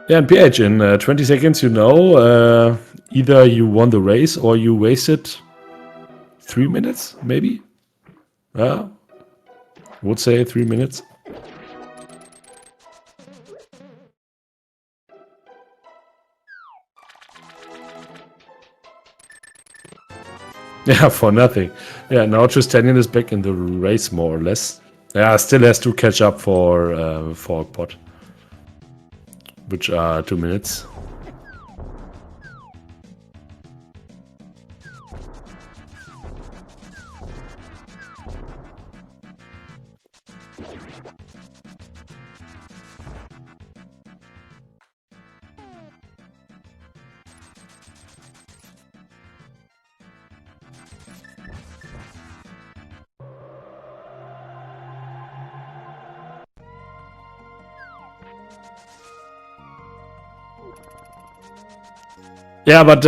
Yeah, and PH, in 20 seconds, you know, either you won the race or you wasted 3 minutes, maybe? Yeah, would say 3 minutes. Yeah, for nothing. Yeah, now Trystanien is back in the race, more or less. Yeah, still has to catch up for pot, which are 2 minutes. Yeah, but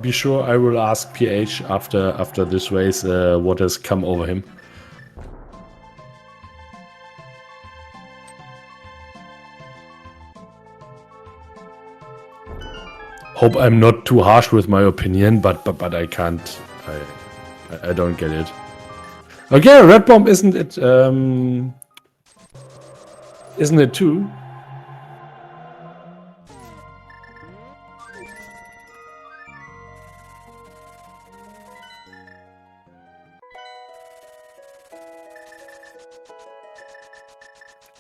be sure I will ask PH after this race what has come over him. Hope I'm not too harsh with my opinion, but I can't. I don't get it. Okay, red bomb isn't it? Isn't it too?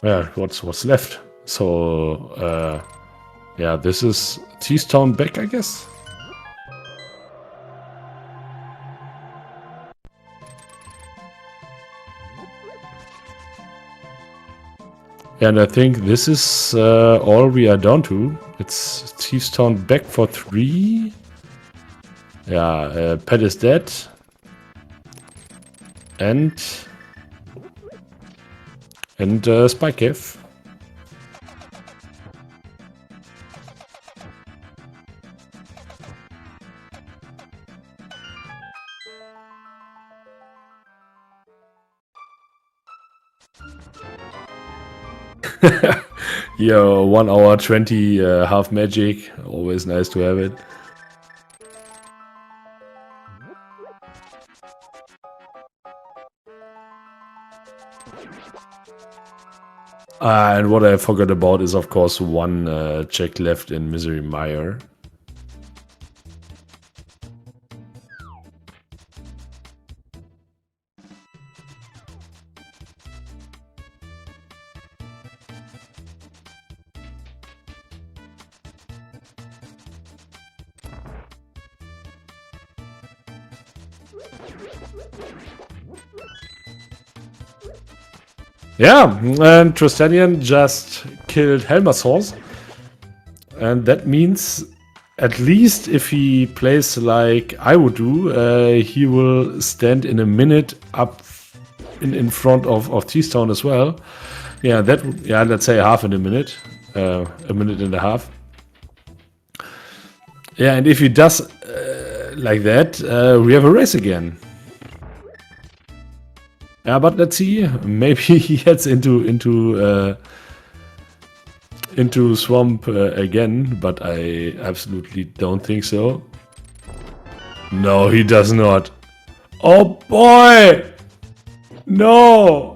Yeah, what's left? So yeah, this is T-Stone back, I guess. And I think this is all we are down to. It's T-Stone back for 3. Yeah, Pet is dead. And Spike Cave. Yo, 1 hour 20 half magic. Always nice to have it. And what I forgot about is, of course, 1 check left in Misery Mire. Yeah, and Trystanien just killed Helmer's horse. And that means, at least if he plays like I would do, he will stand in a minute up in front of T-Stone as well. Yeah, let's say half in a minute. A minute and a half. Yeah, and if he does like that, we have a race again. Yeah, but let's see. Maybe he gets into swamp again, but I absolutely don't think so. No, he does not. Oh boy! No!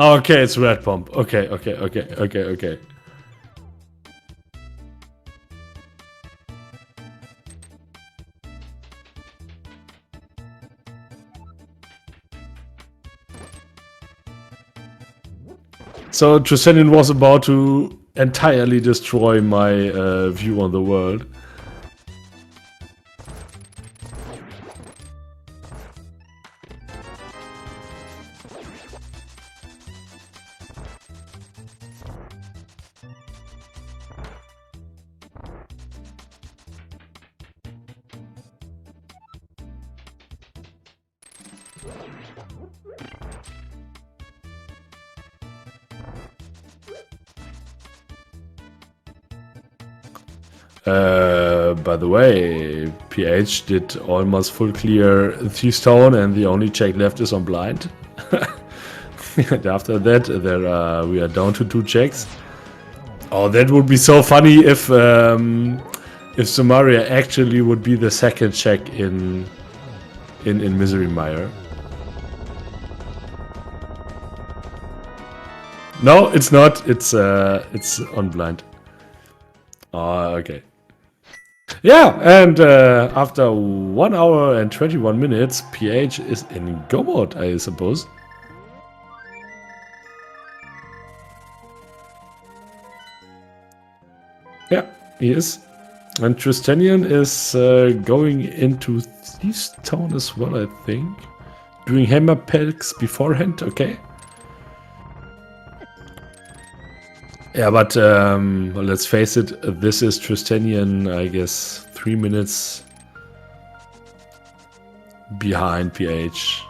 Okay, it's red pump. Okay. So Trystanien was about to entirely destroy my view on the world. By the way, PH did almost full clear Thief's Town, and the only check left is on blind. And after that, we are down to 2 checks. Oh, that would be so funny if Samaria actually would be the second check in Misery Mire. No, it's not. It's on blind. Oh, okay. Yeah, and after 1 hour and 21 minutes, PH is in go mode, I suppose. Yeah, he is. And Trystanien is going into Thief's Town as well, I think. Doing hammer packs beforehand, okay. Yeah, but well, let's face it, this is Trystanien, I guess, 3 minutes behind PH.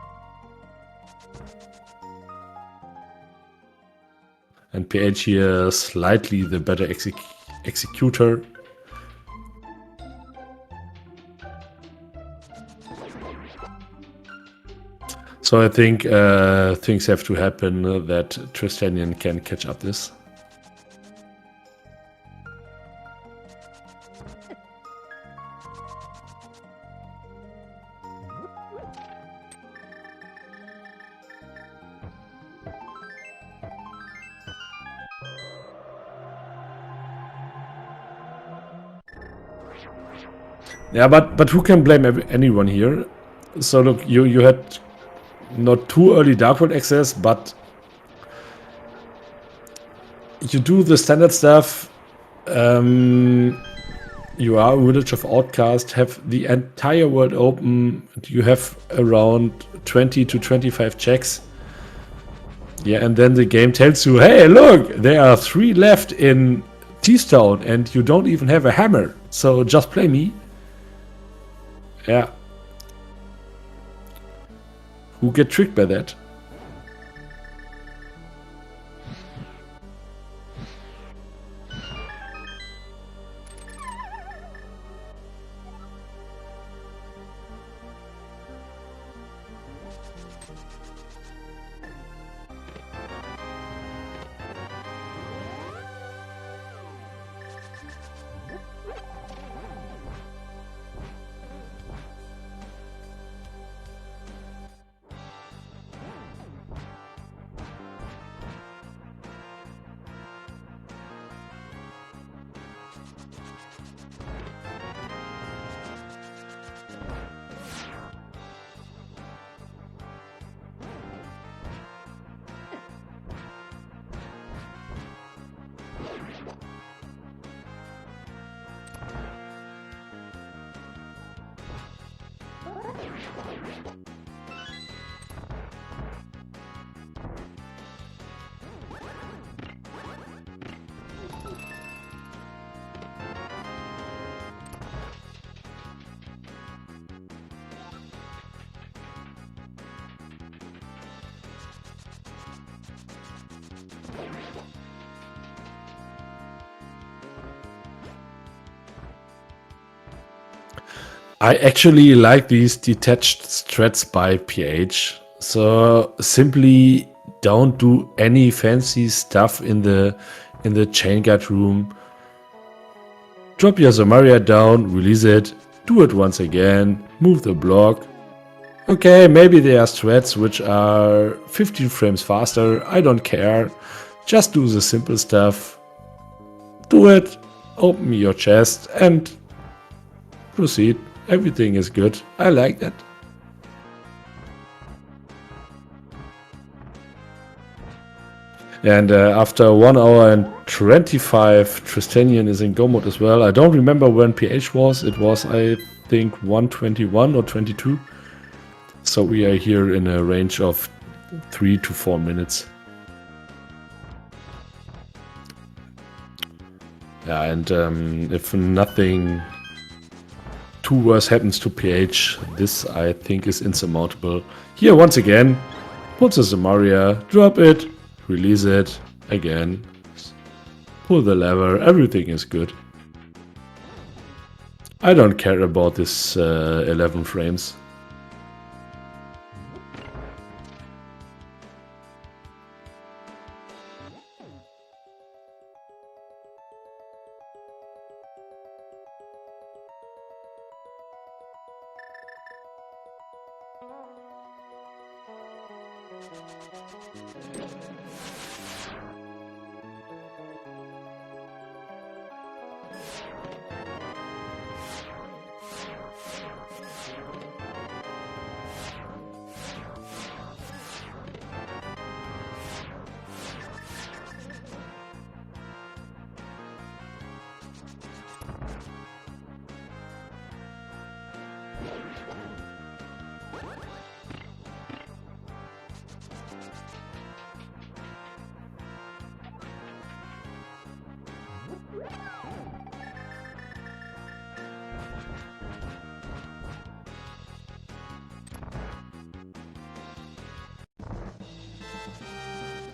And PH here slightly the better executor. So I think things have to happen that Trystanien can catch up this. Yeah, but who can blame anyone here? So look, you had not too early Dark World access, but you do the standard stuff. You are a Village of Outcast, have the entire world open. You have around 20 to 25 checks. Yeah, and then the game tells you, hey, look, there are 3 left in Thief's Town, and you don't even have a hammer. So just play me. Yeah. Who get tricked by that? I actually like these detached strats by PH. So simply don't do any fancy stuff in the chain guard room. Drop your Samaria down, release it, do it once again, move the block. Okay, maybe there are strats which are 15 frames faster, I don't care. Just do the simple stuff. Do it, open your chest and proceed. Everything is good. I like that. And after 1 hour and 25, Tristanian is in go mode as well. I don't remember when pH was. It was, I think, 121 or 22. So we are here in a range of 3 to 4 minutes. Yeah, and if nothing too worse happens to pH, this I think is insurmountable. Here once again, puts the Maria, drop it, release it, again, pull the lever, everything is good. I don't care about this 11 frames.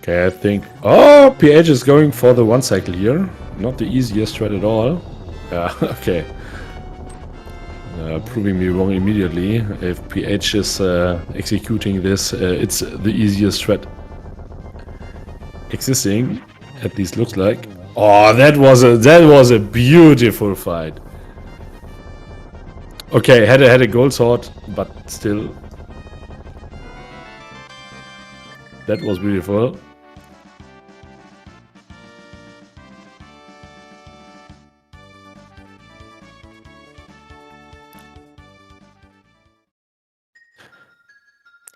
Okay, I think... Oh, pH is going for the one cycle here. Not the easiest strat at all. Yeah, okay. Proving me wrong immediately. If pH is executing this, it's the easiest strat existing. At least looks like. Oh, that was a beautiful fight. Okay, had a gold sword, but still, that was beautiful.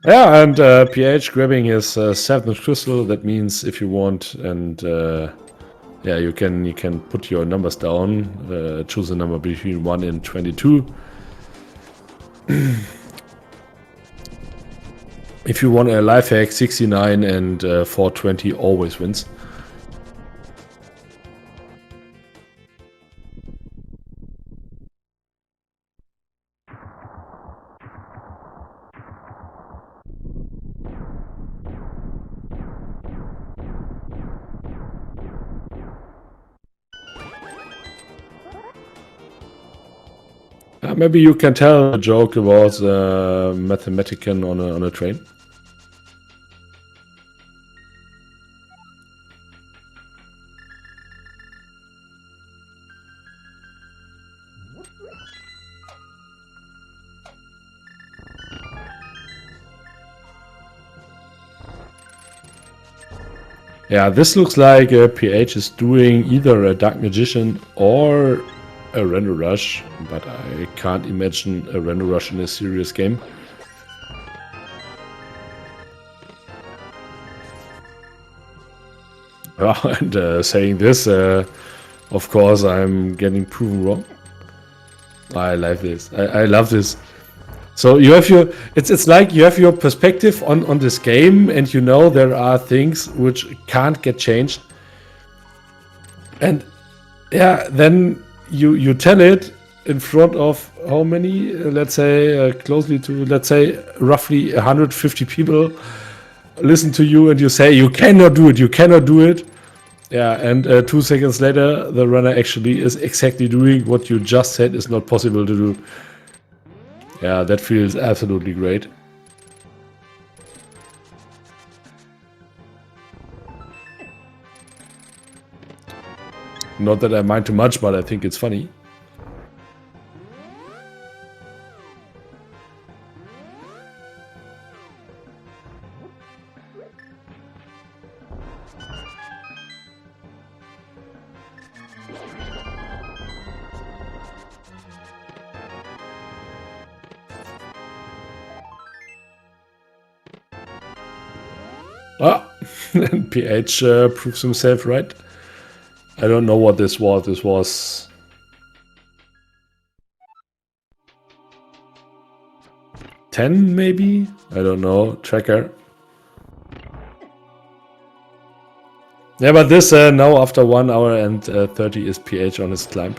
Yeah, and pH grabbing his 7th crystal. That means if you want, and yeah, you can put your numbers down. Choose a number between 1 and 22. If you want a life hack, 69 and 420 always wins. Maybe you can tell a joke about a mathematician on a train. Yeah, this looks like pH is doing either a Dark Magician or a Render Rush, but I can't imagine a Render Rush in a serious game. And saying this, of course, I'm getting proven wrong. I like this. I love this. So you have your, it's like you have your perspective on this game, and you know there are things which can't get changed. And yeah, then you tell it in front of how many? Let's say closely to, let's say, roughly 150 people listen to you, and you say you cannot do it. You cannot do it. Yeah, and 2 seconds later, the runner actually is exactly doing what you just said is not possible to do. Yeah, that feels absolutely great. Not that I mind too much, but I think it's funny. Ah, And ph proves himself right. I don't know what this was. This was 10 maybe? I don't know. Tracker. Yeah, but this now after 1 hour and 30 is ph on his climb.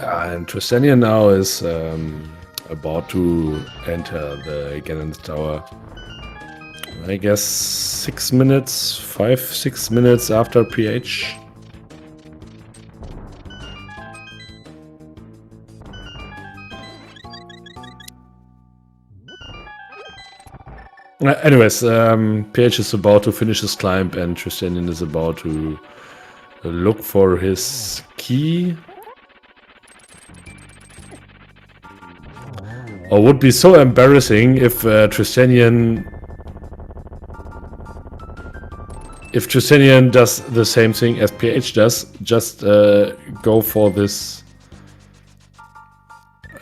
And trystanien now is about to enter the Gannon Tower. I guess 6 minutes, 5-6 minutes after ph. Anyways, ph is about to finish his climb and trystanien is about to look for his key. Or would be so embarrassing if trystanien does the same thing as ph does, just go for this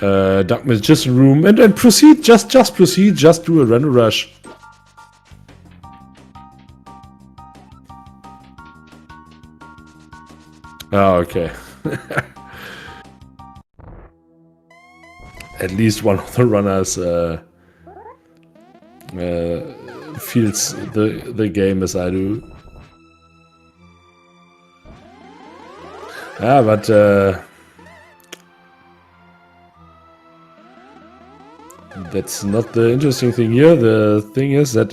Dark Magician room and proceed, just proceed, just do a random rush. Oh, okay. At least one of the runners feels the game as I do. Yeah, but that's not the interesting thing here. The thing is that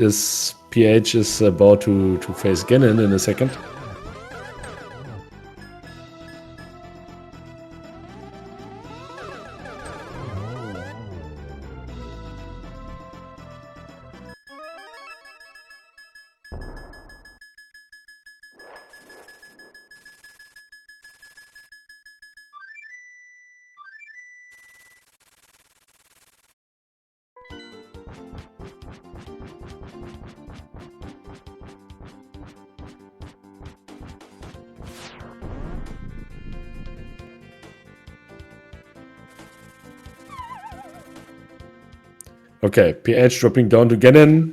ph is about to face Gannon in a second. Okay, ph dropping down to Gannon.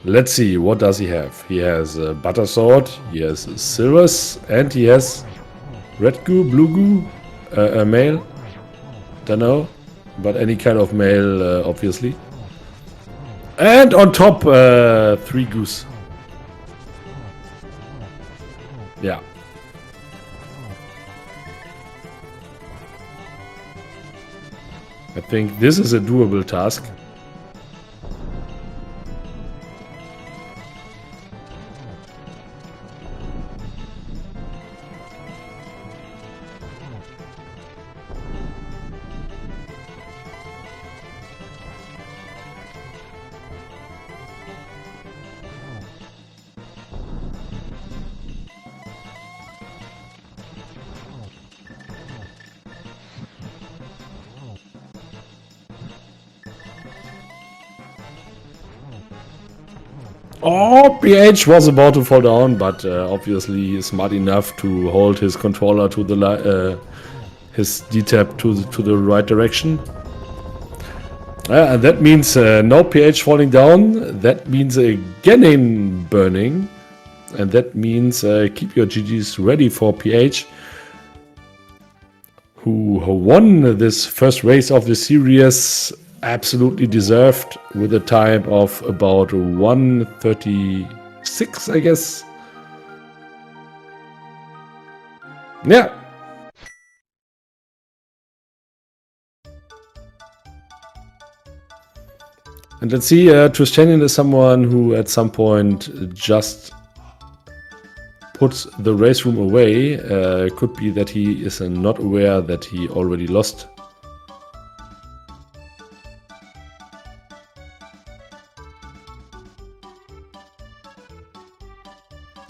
Let's see, what does he have? He has a butter sword, he has silvers, and he has red goo, blue goo, a mail. Don't know, but any kind of mail, obviously. And on top, 3 goose. Yeah. I think this is a doable task. Oh, PH was about to fall down, but obviously he's smart enough to hold his controller to the his D-tab to the right direction. And that means no PH falling down. That means a Genin burning. And that means keep your GGs ready for PH, who won this first race of the series, absolutely deserved, with a time of about 1:36, I guess. Yeah. And let's see, Trystanien is someone who at some point just puts the race room away. Could be that he is not aware that he already lost.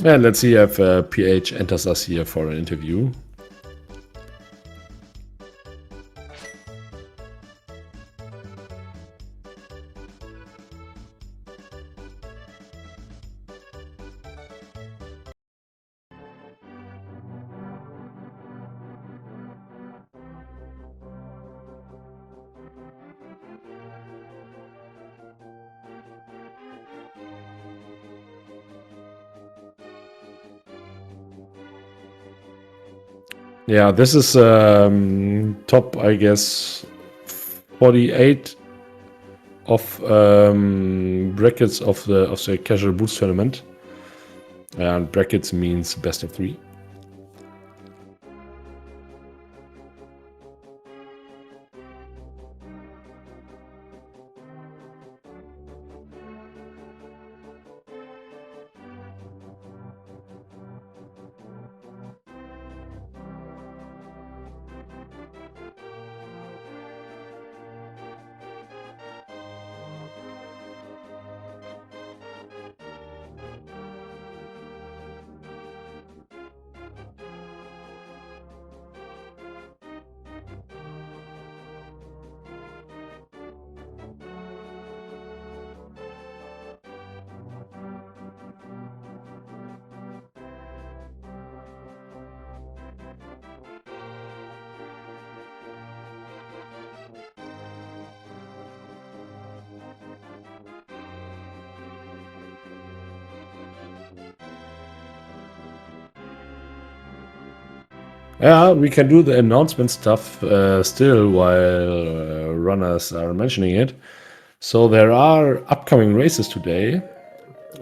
And let's see if PH enters us here for an interview. Yeah, this is top, I guess, 48 of brackets of the casual boots tournament, and brackets means best of 3. Yeah, we can do the announcement stuff still while runners are mentioning it. So there are upcoming races today,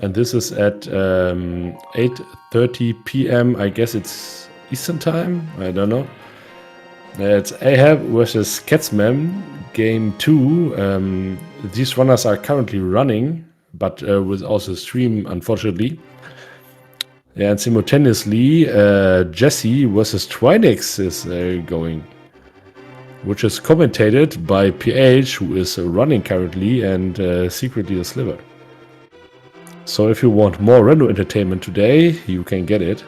and this is at 8:30 p.m. I guess it's Eastern time. I don't know. It's Ahab versus Catsman, game 2. These runners are currently running, but with also stream, unfortunately. Yeah, and simultaneously, Jesse versus Twinex is going, which is commentated by PH, who is running currently, and secretly a sliver. So if you want more random entertainment today, you can get it.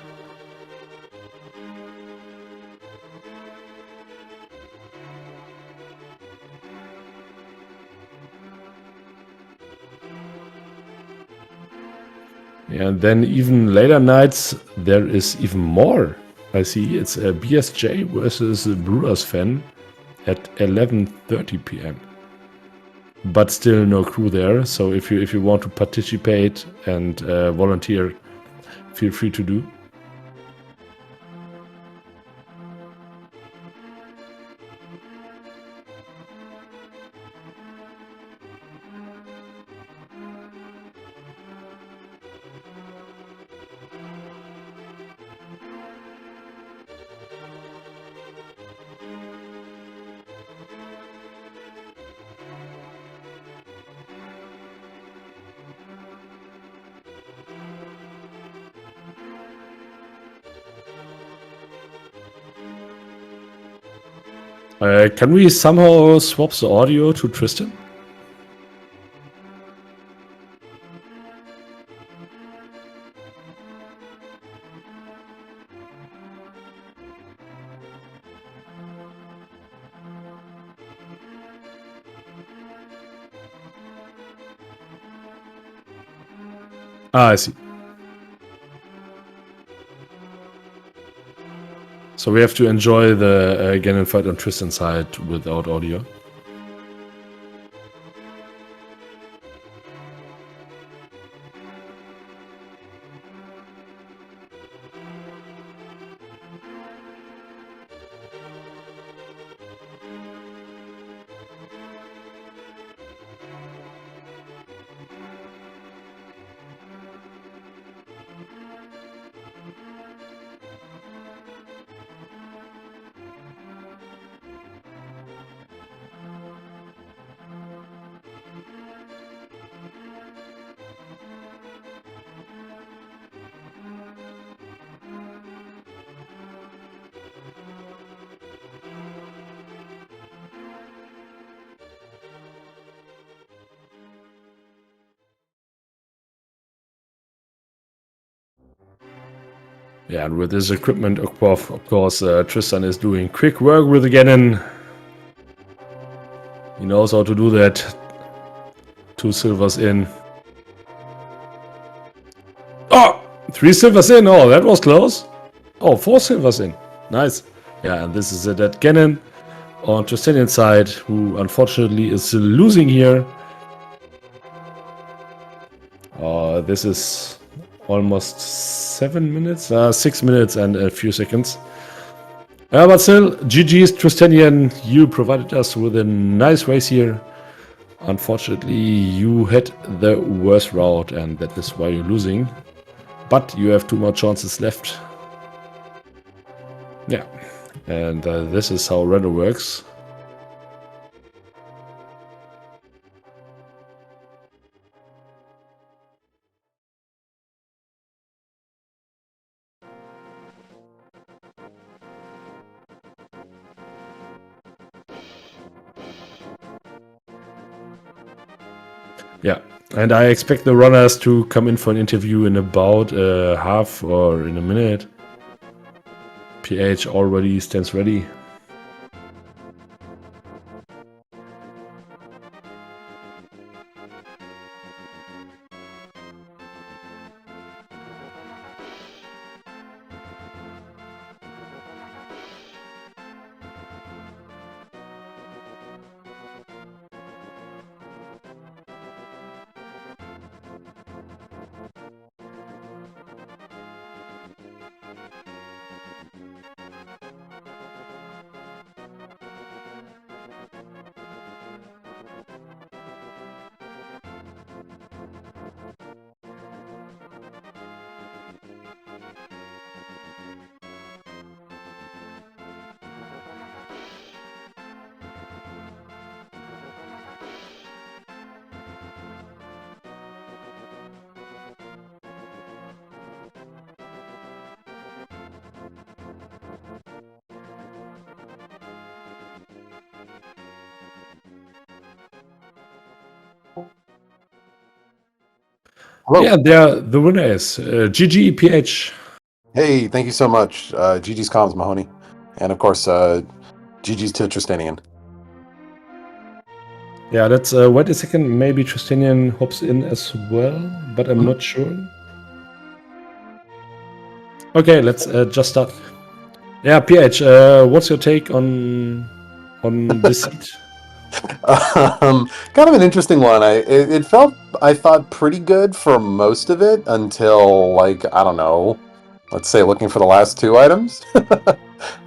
And then even later nights, there is even more. I see it's a BSJ versus Brewers fan at 11:30 p.m. But still no crew there. So if you want to participate and volunteer, feel free to do. Can we somehow swap the audio to Tristan? Ah, I see. So we have to enjoy the Ganon fight on Tristan's side without audio. Yeah, and with this equipment, of course, Tristan is doing quick work with the Ganon. He knows how to do that. 2 silvers in. Oh! 3 silvers in! Oh, that was close. Oh, 4 silvers in. Nice. Yeah, and this is that Ganon on Tristanian's side, who unfortunately is losing here. This is almost 7 minutes, 6 minutes and a few seconds. But still, GG's Tristanian, you provided us with a nice race here. Unfortunately, you had the worst route, and that is why you're losing. But you have 2 more chances left. Yeah, and this is how Random works. Yeah, and I expect the runners to come in for an interview in about half or in a minute. PH already stands ready. Hello. Yeah, the winner is GG PH. Hey, thank you so much. GG's comms, Mahoney. And of course, GG's to Tristanian. Yeah, let's wait a second. Maybe Tristanian hops in as well, but I'm not sure. Okay, let's just start. Yeah, PH, what's your take on this seat? Kind of an interesting one. It felt, I thought, pretty good for most of it until, like, I don't know, let's say looking for the last 2 items.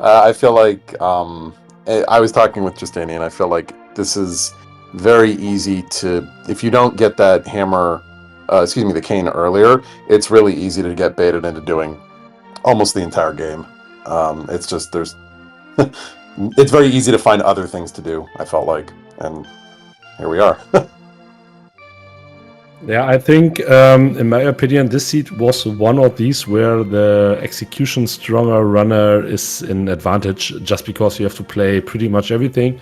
I feel like I was talking with Justinian. I feel like this is very easy to, if you don't get that hammer, the cane earlier, it's really easy to get baited into doing almost the entire game. It's just, there's it's very easy to find other things to do, I felt like, and here we are. Yeah, I think, in my opinion, this seat was one of these where the execution stronger runner is in advantage just because you have to play pretty much everything.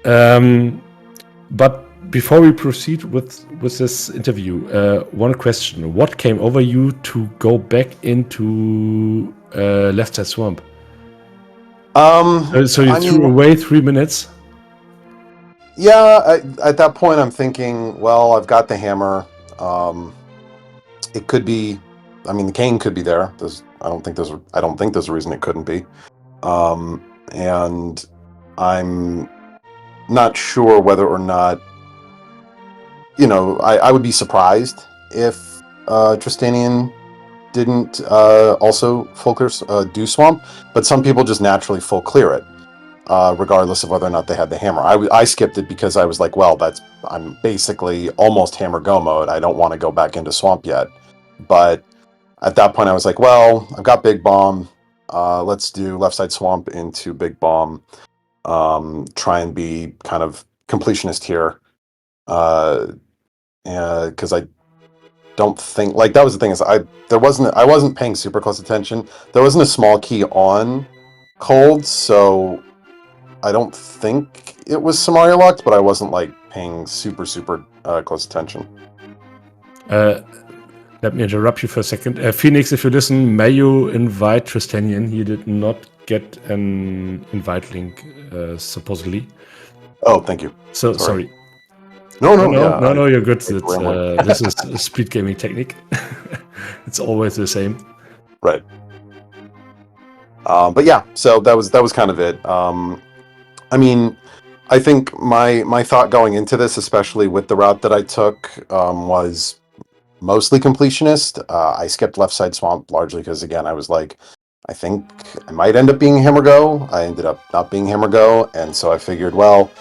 But before we proceed with this interview, one question. What came over you to go back into Left Side Swamp? So you threw away 3 minutes? Yeah, at that point I'm thinking, well, I've got the hammer. it could be. I mean, the cane could be there. I don't think there's a reason it couldn't be. And I'm not sure whether or not, I would be surprised if Trystanian didn't also full clear do swamp, but some people just naturally full clear it, regardless of whether or not they had the hammer. I skipped it because I was like, well, I'm basically almost hammer go mode. I don't want to go back into swamp yet. But at that point, I was like, well, I've got big bomb. Let's do left side swamp into big bomb. Try and be kind of completionist here. Because I don't think, like, that was the thing, is I wasn't paying super close attention. There wasn't a small key on cold, so I don't think it was Samaria locked, but I wasn't like paying super close attention. Let me interrupt you for a second. Phoenix, if you listen, may you invite Trystanian? He did not get an invite link, supposedly. Oh, thank you. So sorry. No, you're good. This is a speed gaming technique. It's always the same. Right. But yeah, so that was kind of it. I mean, I think my thought going into this, especially with the route that I took, was mostly completionist. I skipped left side swamp largely because, again, I was like, I think I might end up being hammer go. I ended up not being hammer go, and so I figured, well,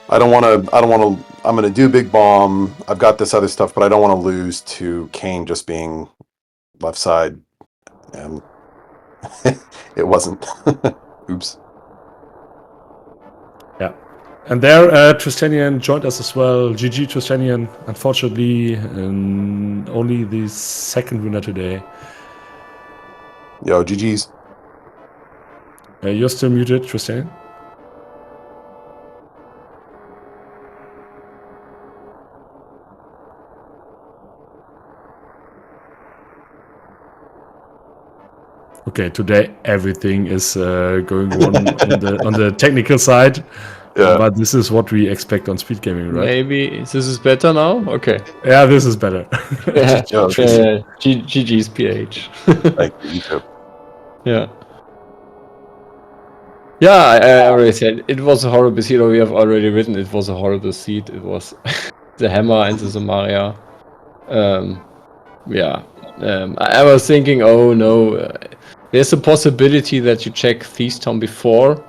I'm gonna do big bomb. I've got this other stuff, but I don't want to lose to Kane just being left side, and it wasn't. Oops. Yeah. And there, Trystanian joined us as well. GG Trystanian. Unfortunately, only the second winner today. Yo, GG's. You're still muted, Trystanian. Okay, today everything is going on the technical side. Yeah. But this is what we expect on speed gaming, right? Maybe this is better now? Okay. Yeah, this is better. GG's PH. Thank you too. Yeah. Yeah, I already said it was a horrible seed, or we have already written it was a horrible seed. It was the hammer and the Samaria. Yeah. I was thinking, oh no, there's a possibility that you check Thief's Town before.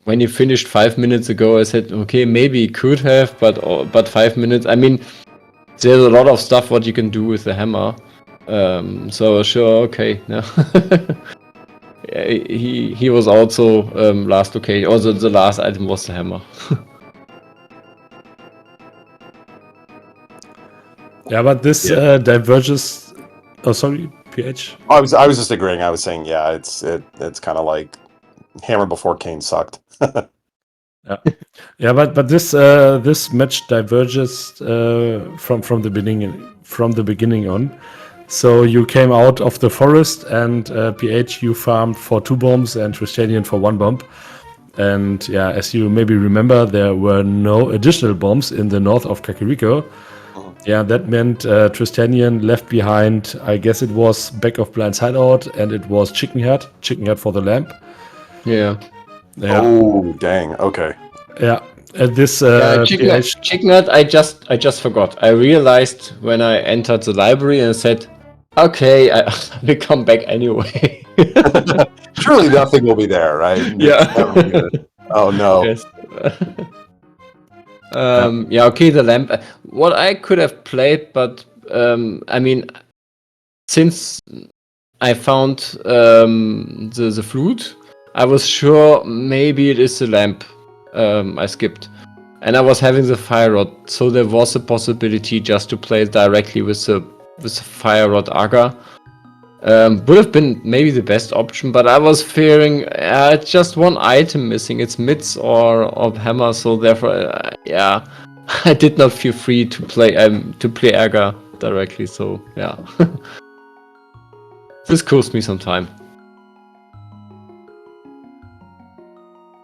When you finished 5 minutes ago, I said, okay, maybe you could have, but 5 minutes. I mean, there's a lot of stuff what you can do with the hammer. So sure, okay. No. he was also last okay. Also, the last item was the hammer. Yeah, but this diverges. Oh, sorry, PH. I was just agreeing. I was saying, yeah, it's kind of like hammer before Kane sucked. Yeah, but this match diverges from the beginning on. So you came out of the forest, and PH, you farmed for 2 bombs and Trystanian for 1 bomb. And yeah, as you maybe remember, there were no additional bombs in the north of Kakariko. Yeah, that meant Trystanian left behind, I guess it was back of Blind's hideout, and it was Chicken Head for the lamp. Yeah. Oh, dang. Okay. Yeah. This Chicken Head, I just forgot. I realized when I entered the library and said, okay, I will come back anyway. Surely nothing will be there, right? Yeah. Oh no. Yes. Yeah, okay, the lamp. What I could have played, but I mean, since I found the flute, I was sure maybe it is the lamp I skipped. And I was having the fire rod, so there was a possibility just to play directly with the fire rod Aga. Would have been maybe the best option, but I was fearing it's just one item missing. It's mitts or hammer, so therefore, yeah, I did not feel free to play Aga directly. So yeah, this cost me some time.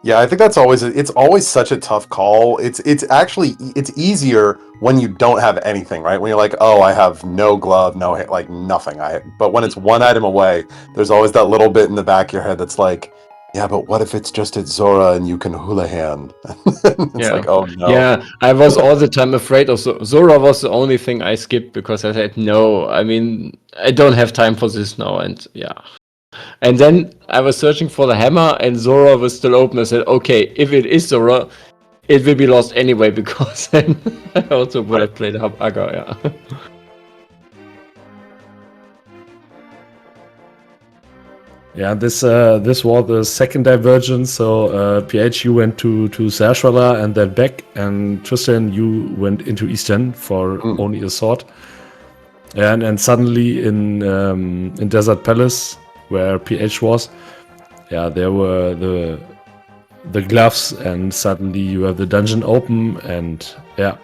Yeah, I think that's always it's always such a tough call. It's actually it's easier when you don't have anything, right? When you're like, oh, I have no glove, no like nothing. But when it's one item away, there's always that little bit in the back of your head that's like, yeah, but what if it's just at Zora and you can hula hand? It's Yeah, like, oh no. yeah. I was all the time afraid of Zora. Was the only thing I skipped because I said no. I mean, I don't have time for this now, and yeah. And then I was searching for the hammer, and Zora was still open. I said, okay, if it is Zora, it will be lost anyway because then I also would have played Aga. Yeah. Yeah, this was the second divergence. So PH, you went to Sershwala and then back, and Tristan, you went into Eastern for only a sword. And suddenly in Desert Palace, where PH was, yeah, there were the gloves, and suddenly you have the dungeon open, and yeah,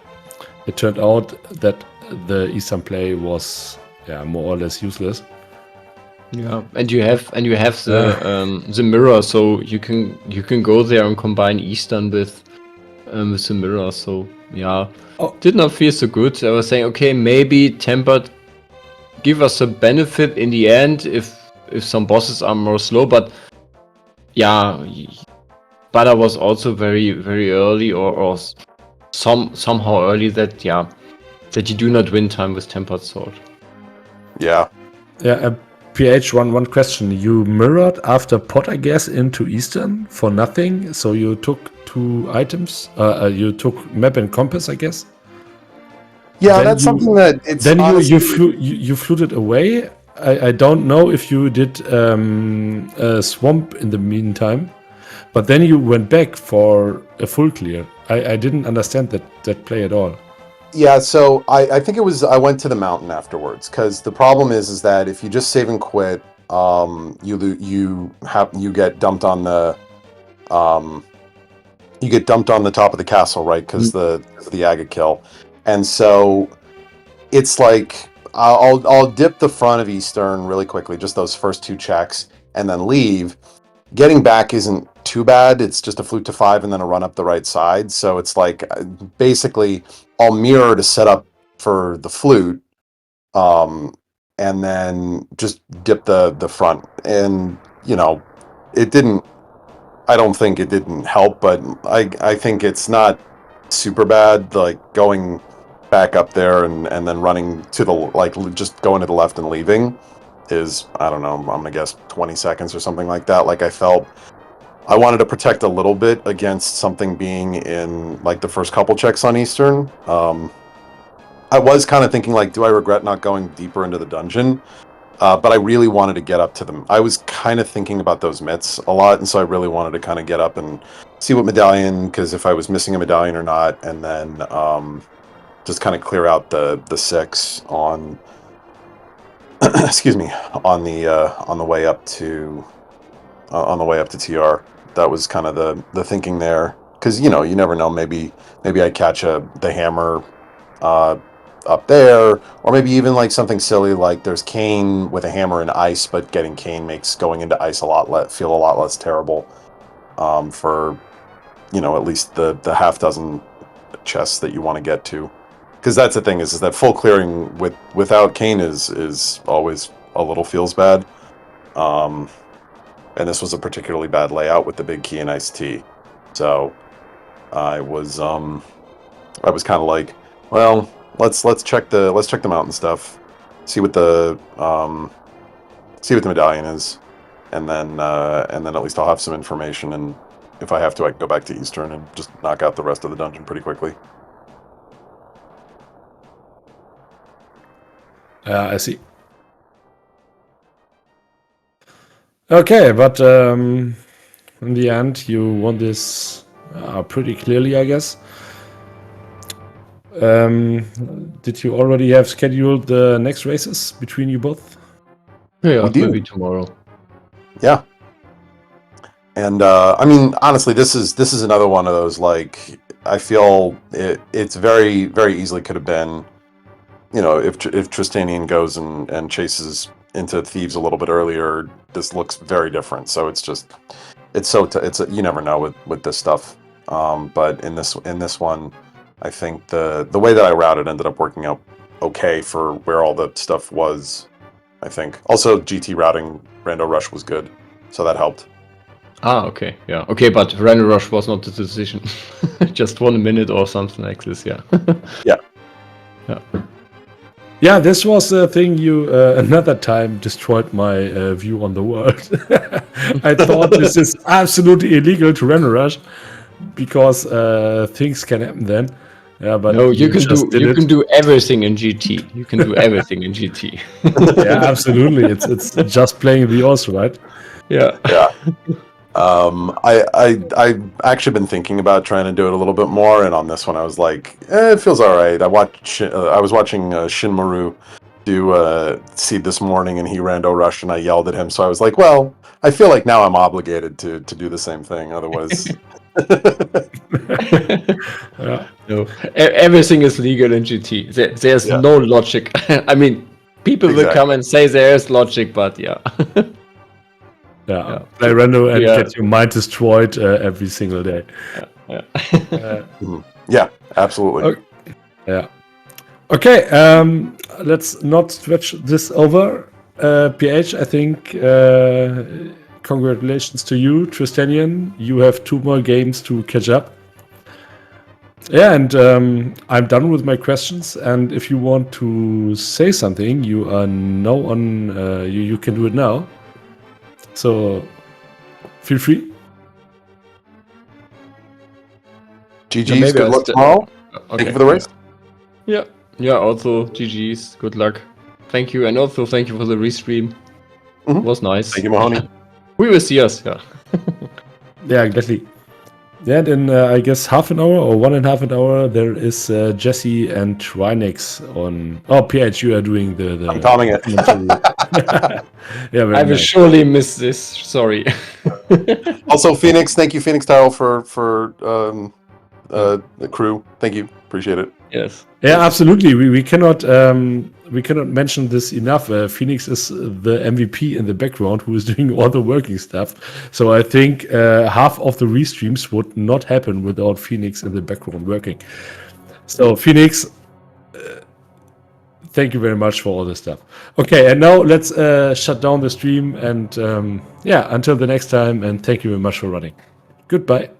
it turned out that the Eastern play was more or less useless. Yeah, and you have the mirror, so you can go there and combine Eastern with the mirror. So yeah, did not feel so good. I was saying, okay, maybe Tempered give us a benefit in the end if some bosses are more slow, but yeah, Butter was also very very early or somehow early that you do not win time with Tempered Sword. Yeah. Yeah. PH, one question. You mirrored after pot, I guess, into Eastern for nothing. So you took 2 items. You took map and compass, I guess. Yeah, that's something that it's then honestly... you flew it away. I don't know if you did a swamp in the meantime, but then you went back for a full clear. I didn't understand that play at all. Yeah, so I think it was I went to the mountain afterwards because the problem is that if you just save and quit, you get dumped on the top of the castle, right? Because the Aga kill, and so it's like I'll dip the front of Eastern really quickly, just those first 2 checks, and then leave. Getting back isn't too bad. It's just a flute to 5 and then a run up the right side. So it's like basically I'll mirror to set up for the flute, and then just dip the front. And it didn't. I don't think it didn't help, but I think it's not super bad. Like going back up there and then running to the just going to the left and leaving is, I don't know, I'm gonna guess 20 seconds or something like that. Like I felt I wanted to protect a little bit against something being in like the first couple checks on Eastern. I was kind of thinking like, do I regret not going deeper into the dungeon? But I really wanted to get up to them. I was kind of thinking about those mitts a lot, and so I really wanted to kind of get up and see what medallion, because if I was missing a medallion or not, and then just kind of clear out the 6 on excuse me, on the way up to TR. That was kind of the thinking there, because you never know, maybe I catch the hammer up there, or maybe even like something silly like there's Kane with a hammer in ice, but getting Kane makes going into ice feel a lot less terrible for at least the half dozen chests that you want to get to. Because that's the thing is that full clearing without Kane is always a little feels bad. And this was a particularly bad layout with the big key and iced tea. So I was kind of like, well, let's check the mountain stuff, see what the medallion is, and then at least I'll have some information, and if I have to, I can go back to Eastern and just knock out the rest of the dungeon pretty quickly. I see. Okay, but in the end, you won this pretty clearly, I guess. Did you already have scheduled the next races between you both? Yeah, We do. maybe tomorrow. Yeah. And I mean, honestly, this is another one of those, like, I feel it's very, very easily could have been, if Trystanien goes and chases into Thieves a little bit earlier, this looks very different. So it's just, it's you never know with this stuff. But in this one, I think the way that I routed ended up working out okay for where all the stuff was. I think also GT routing Rando Rush was good, so that helped. Ah, okay, yeah, okay, but Random Rush was not the decision. Just 1 minute or something like this, yeah. Yeah. Yeah. Yeah, this was the thing you another time destroyed my view on the world. I thought this is absolutely illegal to random rush because things can happen then. Yeah, but No, you can do everything in GT. You can do everything in GT. Yeah, absolutely. It's just playing the OS, right? Yeah. Yeah. I've actually been thinking about trying to do it a little bit more, and on this one I was like, it feels all right. I was watching Shinmaru do Seed this morning, and he rando rushed, and I yelled at him. So I was like, well, I feel like now I'm obligated to do the same thing. Otherwise, Yeah. No, everything is legal in GT. There's Yeah. no logic. I mean, people will come and say there is logic, but yeah. Yeah. Play rando and Yeah. get your mind destroyed every single day. yeah, absolutely. Okay. Yeah. Okay, let's not stretch this over. PH, I think congratulations to you, Tristanian. You have 2 more games to catch up. Yeah, and I'm done with my questions. And if you want to say something, you are now on. You can do it now. So feel free. GG's, good luck tomorrow. Thank you for the race. Yeah. Yeah, also GG's, good luck. Thank you, and also thank you for the restream. It was nice. Thank you, Mahoney. We will see us, yeah. Yeah, exactly. Yeah, and in I guess half an hour or 1.5 an hour, there is Jesse and Trinix on. Oh, PH, you are doing the. I'm calming it. Yeah, very I will nice. surely miss this. Sorry. Also, Phoenix, thank you, Phoenix Tile, for the crew. Thank you, appreciate it. Yes. Yeah, absolutely. We cannot mention this enough. Phoenix is the MVP in the background who is doing all the working stuff. So I think half of the restreams would not happen without Phoenix in the background working. So Phoenix, thank you very much for all this stuff. Okay, and now let's shut down the stream and yeah, until the next time, and thank you very much for running. Goodbye.